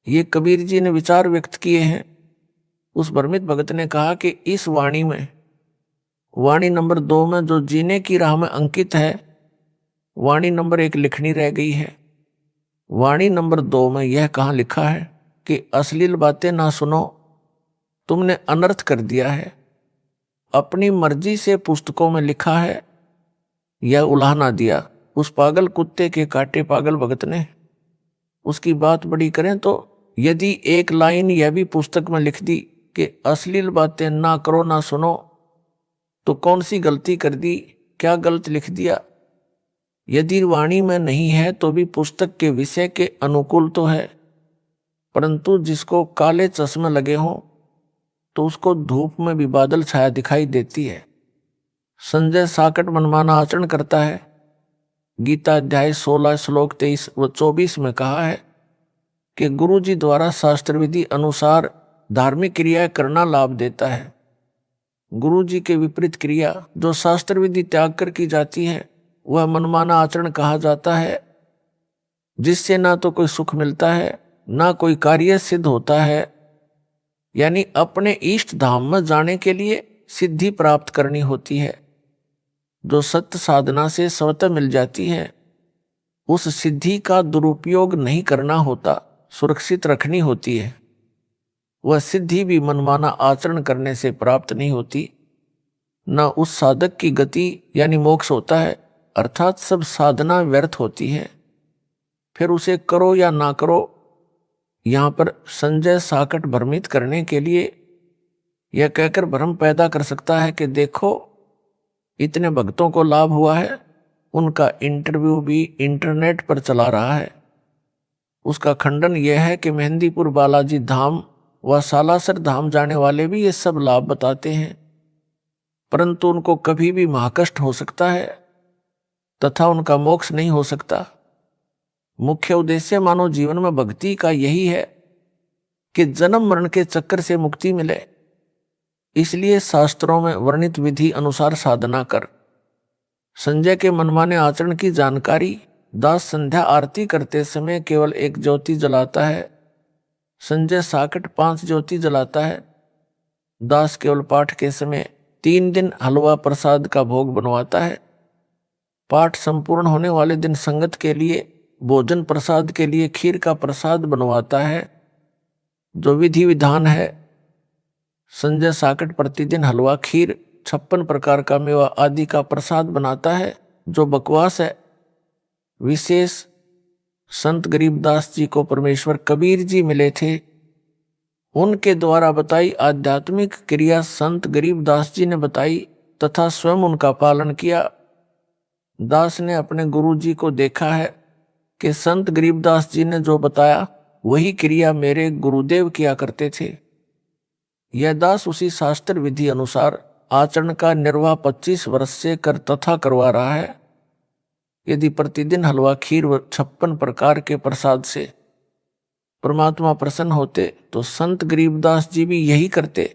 S1: ये कबीर जी ने विचार व्यक्त किए हैं। उस भ्रमित भगत ने कहा कि इस वाणी में, वाणी नंबर 2 में जो जीने की राह में अंकित है, वाणी नंबर 1 लिखनी रह गई है। वाणी नंबर 2 में यह कहाँ लिखा है कि अश्लील बातें ना सुनो, तुमने अनर्थ कर दिया है। अपनी मर्जी से पुस्तकों में लिखा है, यह उलाहना दिया उस पागल कुत्ते के काटे पागल भगत ने। उसकी बात बड़ी करें तो यदि एक लाइन यह भी पुस्तक में लिख दी कि अश्लील बातें ना करो ना सुनो, तो कौन सी गलती कर दी, क्या गलत लिख दिया। यदि वाणी में नहीं है तो भी पुस्तक के विषय के अनुकूल तो है, परंतु जिसको काले चश्मे लगे हों तो उसको धूप में भी बादल छाया दिखाई देती है। संजय साकट मनमाना आचरण करता है। गीता अध्याय 16 श्लोक 23 व 24 में कहा है कि गुरु जी द्वारा शास्त्र विधि अनुसार धार्मिक क्रियाएं करना लाभ देता है। गुरु जी के विपरीत क्रिया जो शास्त्र विधि त्याग कर की जाती है वह मनमाना आचरण कहा जाता है, जिससे ना तो कोई सुख मिलता है ना कोई कार्य सिद्ध होता है। यानी अपने इष्ट धाम में जाने के लिए सिद्धि प्राप्त करनी होती है, जो सत्य साधना से स्वतः मिल जाती है। उस सिद्धि का दुरुपयोग नहीं करना होता, सुरक्षित रखनी होती है। वह सिद्धि भी मनमाना आचरण करने से प्राप्त नहीं होती। न उस साधक की गति यानी मोक्ष होता है, अर्थात सब साधना व्यर्थ होती है। फिर उसे करो या ना करो, यहां पर संजय साकट भ्रमित करने के लिए यह कहकर भ्रम पैदा कर सकता है कि देखो इतने भक्तों को लाभ हुआ है, उनका इंटरव्यू भी इंटरनेट पर चला रहा है। उसका खंडन यह है कि मेहंदीपुर बालाजी धाम व सालासर धाम जाने वाले भी ये सब लाभ बताते हैं, परंतु उनको कभी भी महाकष्ट हो सकता है तथा उनका मोक्ष नहीं हो सकता। मुख्य उद्देश्य मानव जीवन में भक्ति का यही है कि जन्म मरण के चक्कर से मुक्ति मिले। इसलिए शास्त्रों में वर्णित विधि अनुसार साधना कर। संजय के मनमाने आचरण की जानकारी दास संध्या आरती करते समय केवल एक ज्योति जलाता है, संजय साकट 5 ज्योति जलाता है। दास केवल पाठ के समय 3 दिन हलवा प्रसाद का भोग बनवाता है। पाठ संपूर्ण होने वाले दिन संगत के लिए भोजन प्रसाद के लिए खीर का प्रसाद बनवाता है, जो विधि विधान है। संजय साकट प्रतिदिन हलवा, खीर, 56 प्रकार का मेवा आदि का प्रसाद बनाता है, जो बकवास है। विशेष संत गरीबदास जी को परमेश्वर कबीर जी मिले थे, उनके द्वारा बताई आध्यात्मिक क्रिया संत गरीबदास जी ने बताई तथा स्वयं उनका पालन किया। दास ने अपने गुरु जी को देखा है कि संत गरीबदास जी ने जो बताया वही क्रिया मेरे गुरुदेव किया करते थे। यह दास उसी शास्त्र विधि अनुसार आचरण का निर्वाह 25 वर्ष से कर तथा करवा रहा है। यदि प्रतिदिन हलवा, खीर व 56 प्रकार के प्रसाद से परमात्मा प्रसन्न होते तो संत गरीबदास जी भी यही करते।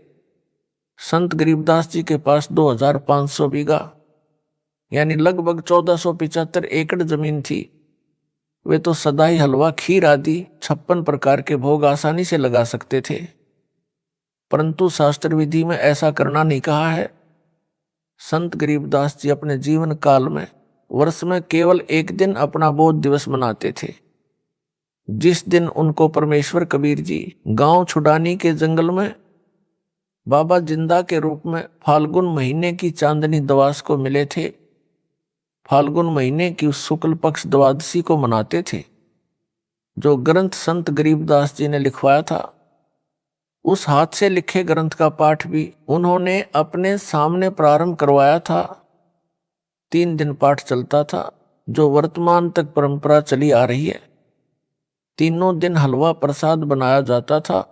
S1: संत गरीबदास जी के पास 2500 बीघा यानी लगभग 1475 एकड़ जमीन थी। वे तो सदा ही हलवा, खीर आदि 56 प्रकार के भोग आसानी से लगा सकते थे, परंतु शास्त्र विधि में ऐसा करना नहीं कहा है। संत गरीबदास जी अपने जीवन काल में वर्ष में केवल एक दिन अपना बोध दिवस मनाते थे, जिस दिन उनको परमेश्वर कबीर जी गांव छुडानी के जंगल में बाबा जिंदा के रूप में फाल्गुन महीने की चांदनी दवास को मिले थे। फाल्गुन महीने की उस शुक्ल पक्ष द्वादशी को मनाते थे। जो ग्रंथ संत गरीबदास जी ने लिखवाया था, उस हाथ से लिखे ग्रंथ का पाठ भी उन्होंने अपने सामने प्रारंभ करवाया था। 3 दिन पाठ चलता था, जो वर्तमान तक परंपरा चली आ रही है। तीनों दिन हलवा प्रसाद बनाया जाता था।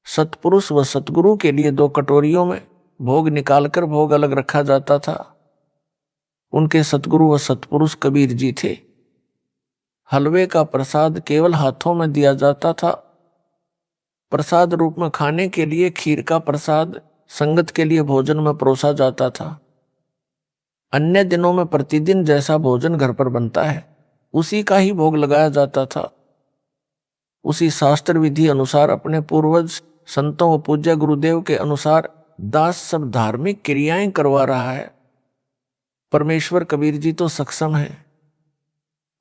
S1: सतपुरुष व सतगुरु के लिए 2 कटोरियों में भोग निकालकर भोग अलग रखा जाता था। उनके सतगुरु व सतपुरुष कबीर जी थे। हलवे का प्रसाद केवल हाथों में दिया जाता था। प्रसाद रूप में खाने के लिए खीर का प्रसाद संगत के लिए भोजन में परोसा जाता था। अन्य दिनों में प्रतिदिन जैसा भोजन घर पर बनता है, उसी का ही भोग लगाया जाता था। उसी शास्त्र विधि अनुसार अपने पूर्वज संतों व पूज्य गुरुदेव के अनुसार दास सब धार्मिक क्रियाएं करवा रहा है। परमेश्वर कबीर जी तो सक्षम है,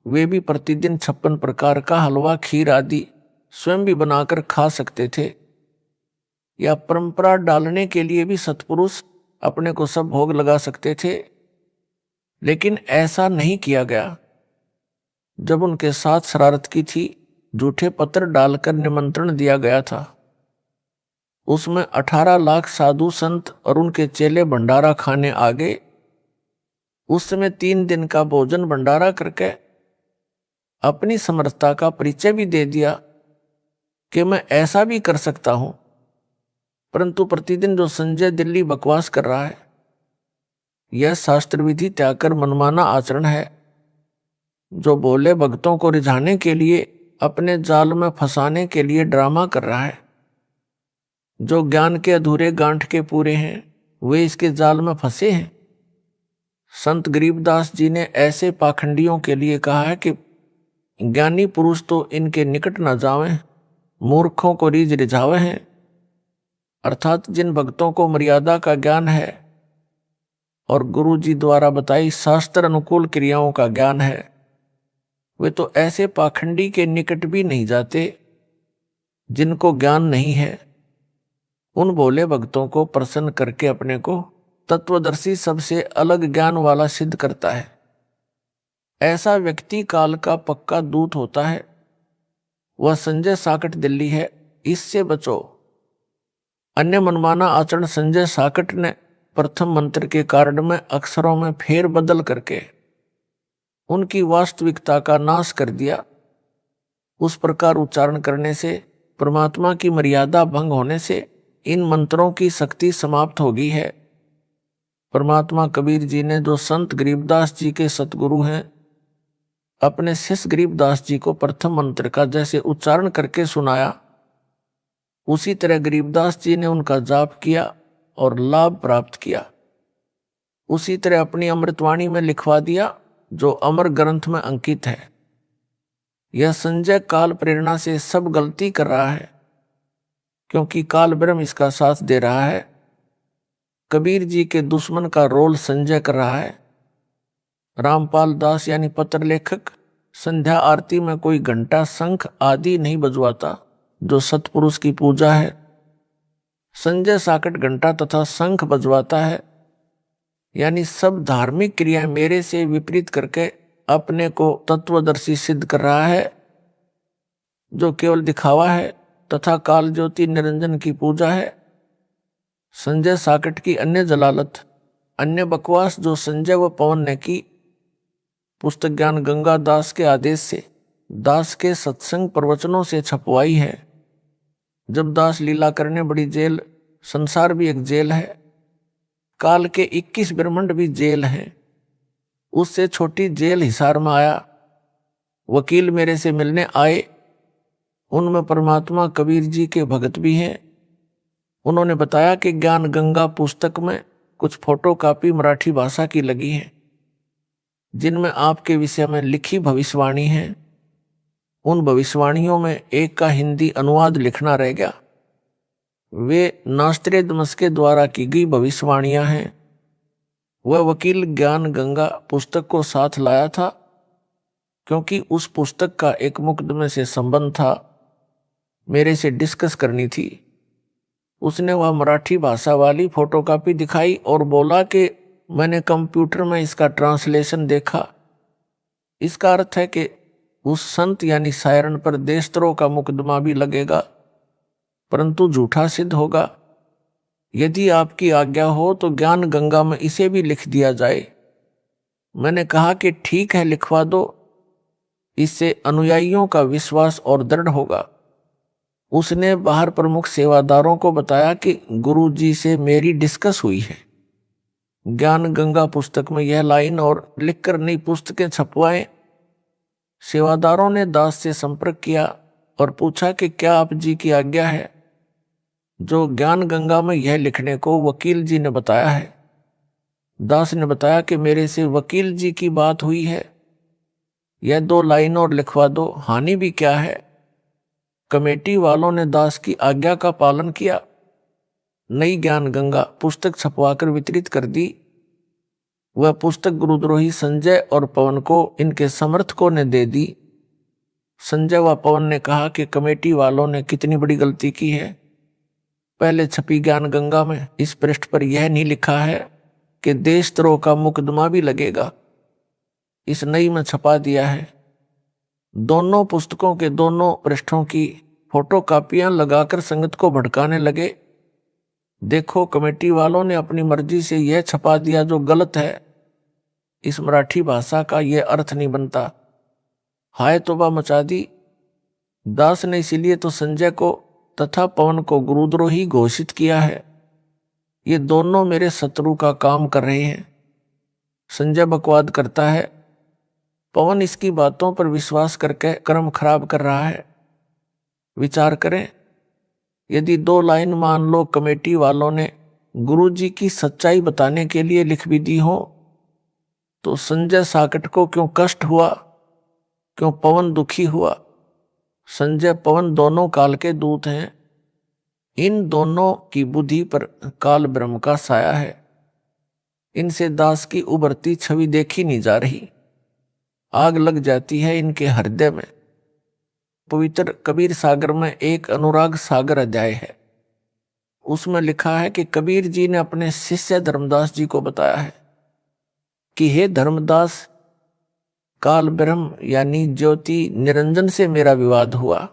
S1: वे भी प्रतिदिन 56 प्रकार का हलवा खीर आदि स्वयं भी बनाकर खा सकते थे, या परंपरा डालने के लिए भी सत्पुरुष अपने को सब भोग लगा सकते थे, लेकिन ऐसा नहीं किया गया। जब उनके साथ शरारत की थी, झूठे पत्र डालकर निमंत्रण दिया गया था, उसमें 18 लाख साधु संत और उनके चेले भंडारा खाने आ गए। उस समय 3 दिन का भोजन भंडारा करके अपनी समर्थता का परिचय भी दे दिया कि मैं ऐसा भी कर सकता हूं। परंतु प्रतिदिन जो संजय दिल्ली बकवास कर रहा है, यह शास्त्र विधि त्याग कर मनमाना आचरण है, जो भोले भक्तों को रिझाने के लिए, अपने जाल में फंसाने के लिए ड्रामा कर रहा है। जो ज्ञान के अधूरे गांठ के पूरे हैं, वे इसके जाल में फंसे हैं। संत गरीबदास जी ने ऐसे पाखंडियों के लिए कहा है कि ज्ञानी पुरुष तो इनके निकट न जावें, मूर्खों को रीझ रिझावे हैं। अर्थात जिन भक्तों को मर्यादा का ज्ञान है और गुरु जी द्वारा बताई शास्त्र अनुकूल क्रियाओं का ज्ञान है, वे तो ऐसे पाखंडी के निकट भी नहीं जाते जिनको ज्ञान नहीं है। उन भोले भक्तों को प्रसन्न करके अपने को तत्वदर्शी सबसे अलग ज्ञान वाला सिद्ध करता है। ऐसा व्यक्ति काल का पक्का दूत होता है। वह संजय साकट दिल्ली है, इससे बचो। अन्य मनमाना आचरण संजय साकट ने प्रथम मंत्र के कारण में अक्षरों में फेर बदल करके उनकी वास्तविकता का नाश कर दिया। उस प्रकार उच्चारण करने से, परमात्मा की मर्यादा भंग होने से इन मंत्रों की शक्ति समाप्त हो गई है। परमात्मा कबीर जी ने, जो संत गरीबदास जी के सतगुरु हैं, अपने शिष्य गरीबदास जी को प्रथम मंत्र का जैसे उच्चारण करके सुनाया, उसी तरह गरीबदास जी ने उनका जाप किया और लाभ प्राप्त किया। उसी तरह अपनी अमृतवाणी में लिखवा दिया, जो अमर ग्रंथ में अंकित है। यह संजय काल प्रेरणा से सब गलती कर रहा है, क्योंकि काल ब्रह्म इसका साथ दे रहा है। कबीर जी के दुश्मन का रोल संजय कर रहा है। रामपाल दास यानी पत्र लेखक संध्या आरती में कोई घंटा शंख आदि नहीं बजवाता, जो सतपुरुष की पूजा है। संजय साकट घंटा तथा शंख बजवाता है, यानी सब धार्मिक क्रियाएं मेरे से विपरीत करके अपने को तत्वदर्शी सिद्ध कर रहा है, जो केवल दिखावा है तथा काल ज्योति निरंजन की पूजा है। संजय साकट की अन्य जलालत, अन्य बकवास जो संजय व पवन ने की, पुस्तक ज्ञान गंगा दास के आदेश से दास के सत्संग प्रवचनों से छपवाई है। जब दास लीला करने बड़ी जेल, संसार भी एक जेल है, काल के 21 ब्रह्मांड भी जेल हैं। उससे छोटी जेल हिसार में आया। वकील मेरे से मिलने आए, उनमें परमात्मा कबीर जी के भगत भी हैं। उन्होंने बताया कि ज्ञान गंगा पुस्तक में कुछ फोटोकॉपी मराठी भाषा की लगी है, जिनमें आपके विषय में लिखी भविष्यवाणी है। उन भविष्यवाणियों में एक का हिंदी अनुवाद लिखना रह गया। वे नास्त्रेदमस के द्वारा की गई भविष्यवाणियां हैं। वह वकील ज्ञान गंगा पुस्तक को साथ लाया था, क्योंकि उस पुस्तक का एक मुकदमे से संबंध था, मेरे से डिस्कस करनी थी। उसने वह मराठी भाषा वाली फोटोकॉपी दिखाई और बोला कि मैंने कंप्यूटर में इसका ट्रांसलेशन देखा। इसका अर्थ है कि उस संत यानी सायरन पर देशद्रोह का मुकदमा भी लगेगा, परंतु झूठा सिद्ध होगा। यदि आपकी आज्ञा हो तो ज्ञान गंगा में इसे भी लिख दिया जाए। मैंने कहा कि ठीक है, लिखवा दो, इससे अनुयायियों का विश्वास और दृढ़ होगा। उसने बाहर प्रमुख सेवादारों को बताया कि गुरु जी से मेरी डिस्कस हुई है, ज्ञान गंगा पुस्तक में यह लाइन और लिखकर नई पुस्तकें छपवाएं। सेवादारों ने दास से संपर्क किया और पूछा कि क्या आप जी की आज्ञा है। जो ज्ञान गंगा में यह लिखने को वकील जी ने बताया है। दास ने बताया कि मेरे से वकील जी की बात हुई है, यह 2 लाइन और लिखवा दो, हानि भी क्या है। कमेटी वालों ने दास की आज्ञा का पालन किया। नई ज्ञान गंगा पुस्तक छपवाकर वितरित कर दी। वह पुस्तक गुरुद्रोही संजय और पवन को इनके समर्थकों ने दे दी। संजय व पवन ने कहा कि कमेटी वालों ने कितनी बड़ी गलती की है। पहले छपी ज्ञान गंगा में इस पृष्ठ पर यह नहीं लिखा है कि देशद्रोह का मुकदमा भी लगेगा। इस नई में छपा दिया है। दोनों पुस्तकों के दोनों पृष्ठों की फोटो कापियां लगाकर संगत को भड़काने लगे। देखो, कमेटी वालों ने अपनी मर्जी से यह छपा दिया जो गलत है। इस मराठी भाषा का यह अर्थ नहीं बनता। हाय तौबा मचा दी। दास ने इसीलिए तो संजय को तथा पवन को गुरुद्रोही घोषित किया है। ये दोनों मेरे शत्रु का काम कर रहे हैं। संजय बकवाद करता है, पवन इसकी बातों पर विश्वास करके कर्म खराब कर रहा है। विचार करें, यदि 2 लाइन मान लो कमेटी वालों ने गुरुजी की सच्चाई बताने के लिए लिख भी दी हो, तो संजय साकट को क्यों कष्ट हुआ, क्यों पवन दुखी हुआ? संजय पवन दोनों काल के दूत हैं। इन दोनों की बुद्धि पर काल ब्रह्म का साया है। इनसे दास की उभरती छवि देखी नहीं जा रही। आग लग जाती है इनके हृदय में। पवित्र कबीर सागर में एक अनुराग सागर अध्याय है। उसमें लिखा है कि कबीर जी ने अपने शिष्य धर्मदास जी को बताया है कि हे धर्मदास, काल ब्रह्म यानी ज्योति निरंजन से मेरा विवाद हुआ।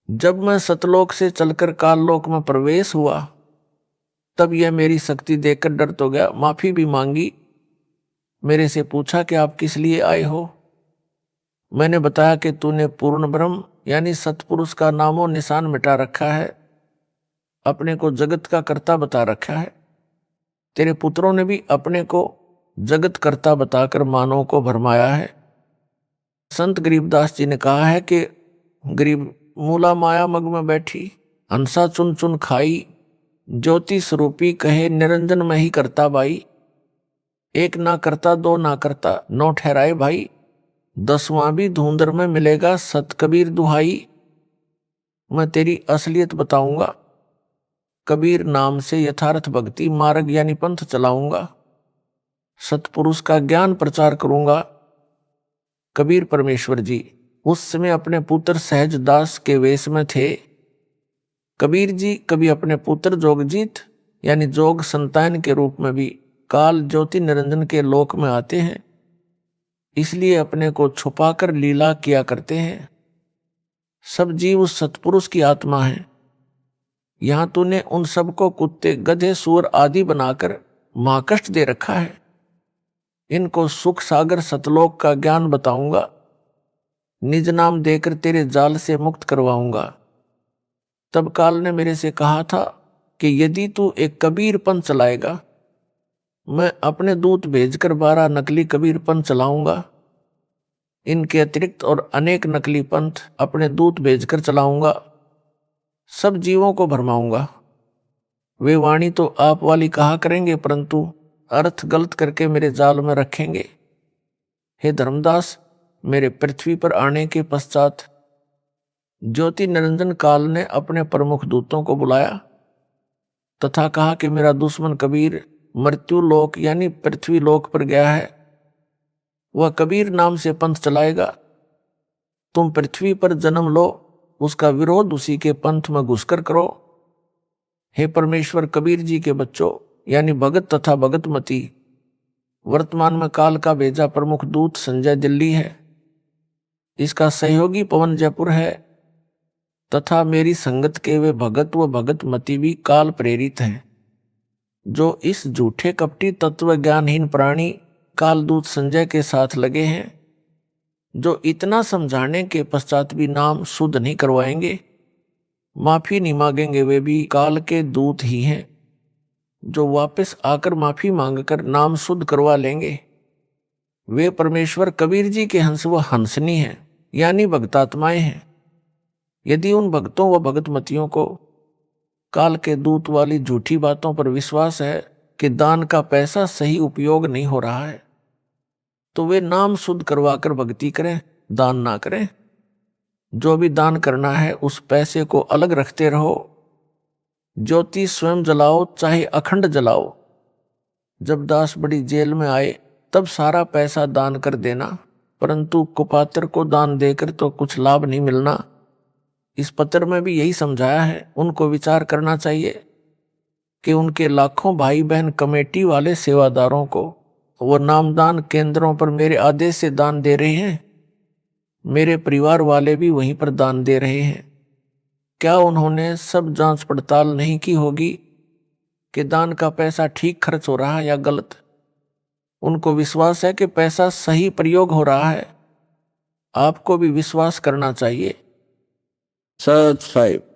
S1: जब मैं सतलोक से चलकर काललोक में प्रवेश हुआ, तब यह मेरी शक्ति देखकर डर तो गया, माफी भी मांगी। मेरे से पूछा कि आप किस लिए आए हो? मैंने बताया कि तूने पूर्ण ब्रह्म यानी सतपुरुष का नामो निशान मिटा रखा है, अपने को जगत का कर्ता बता रखा है। तेरे पुत्रों ने भी अपने को जगत कर्ता बताकर मानव को भरमाया है। संत गरीबदास जी ने कहा है कि गरीब मूला माया मग में बैठी, हंसा चुन चुन खाई, ज्योति स्वरूपी कहे निरंजन में ही करता बाई। एक ना करता दो ना करता नौ ठहराए भाई, 10वां भी धुंधर में मिलेगा सत कबीर दुहाई। मैं तेरी असलियत बताऊंगा, कबीर नाम से यथार्थ भक्ति मार्ग यानी पंथ चलाऊंगा, सतपुरुष का ज्ञान प्रचार करूंगा। कबीर परमेश्वर जी उस समय अपने पुत्र सहज दास के वेश में थे। कबीर जी कभी अपने पुत्र जोगजीत यानी जोग संतान के रूप में भी काल ज्योति निरंजन के लोक में आते हैं, इसलिए अपने को छुपाकर लीला किया करते हैं। सब जीव उस सतपुरुष की आत्मा है। यहां तूने उन सबको कुत्ते गधे सूअर आदि बनाकर महाकष्ट दे रखा है। इनको सुख सागर सतलोक का ज्ञान बताऊंगा, निज नाम देकर तेरे जाल से मुक्त करवाऊंगा। तब काल ने मेरे से कहा था कि यदि तू एक कबीर पंथ चलाएगा, मैं अपने दूत भेजकर 12 नकली कबीर पंथ चलाऊंगा। इनके अतिरिक्त और अनेक नकली पंथ अपने दूत भेजकर चलाऊंगा, सब जीवों को भरमाऊंगा। वे वाणी तो आप वाली कहा करेंगे, परंतु अर्थ गलत करके मेरे जाल में रखेंगे। हे धर्मदास, मेरे पृथ्वी पर आने के पश्चात ज्योति निरंजन काल ने अपने प्रमुख दूतों को बुलाया तथा कहा कि मेरा दुश्मन कबीर मृत्यु लोक यानी पृथ्वी लोक पर गया है। वह कबीर नाम से पंथ चलाएगा। तुम पृथ्वी पर जन्म लो, उसका विरोध उसी के पंथ में घुसकर करो। हे परमेश्वर कबीर जी के बच्चों यानी भगत तथा भगतमती, वर्तमान में काल का भेजा प्रमुख दूत संजय दिल्ली है, इसका सहयोगी पवन जयपुर है तथा मेरी संगत के वे भगत व भगतमती भी काल प्रेरित हैं, जो इस झूठे कपटी तत्व ज्ञानहीन प्राणी कालदूत संजय के साथ लगे हैं, जो इतना समझाने के पश्चात भी नाम शुद्ध नहीं करवाएंगे, माफी नहीं मांगेंगे। वे भी काल के दूत ही हैं, जो वापस आकर माफी मांगकर नाम शुद्ध करवा लेंगे। वे परमेश्वर कबीर जी के हंस व हंसनी हैं यानी भक्तात्माएं हैं। यदि उन भक्तों व भगतमतियों को काल के दूत वाली झूठी बातों पर विश्वास है कि दान का पैसा सही उपयोग नहीं हो रहा है, तो वे नाम शुद्ध करवाकर भक्ति करें, दान ना करें। जो भी दान करना है उस पैसे को अलग रखते रहो। ज्योति स्वयं जलाओ चाहे अखंड जलाओ। जब दास बड़ी जेल में आए तब सारा पैसा दान कर देना, परंतु कुपात्र को दान देकर तो कुछ लाभ नहीं मिलना। इस पत्र में भी यही समझाया है। उनको विचार करना चाहिए कि उनके लाखों भाई बहन कमेटी वाले सेवादारों को वो नामदान केंद्रों पर मेरे आदेश से दान दे रहे हैं, मेरे परिवार वाले भी वहीं पर दान दे रहे हैं। क्या उन्होंने सब जांच पड़ताल नहीं की होगी कि दान का पैसा ठीक खर्च हो रहा है या गलत? उनको विश्वास है कि पैसा सही प्रयोग हो रहा है। आपको भी विश्वास करना चाहिए। सत साहिब।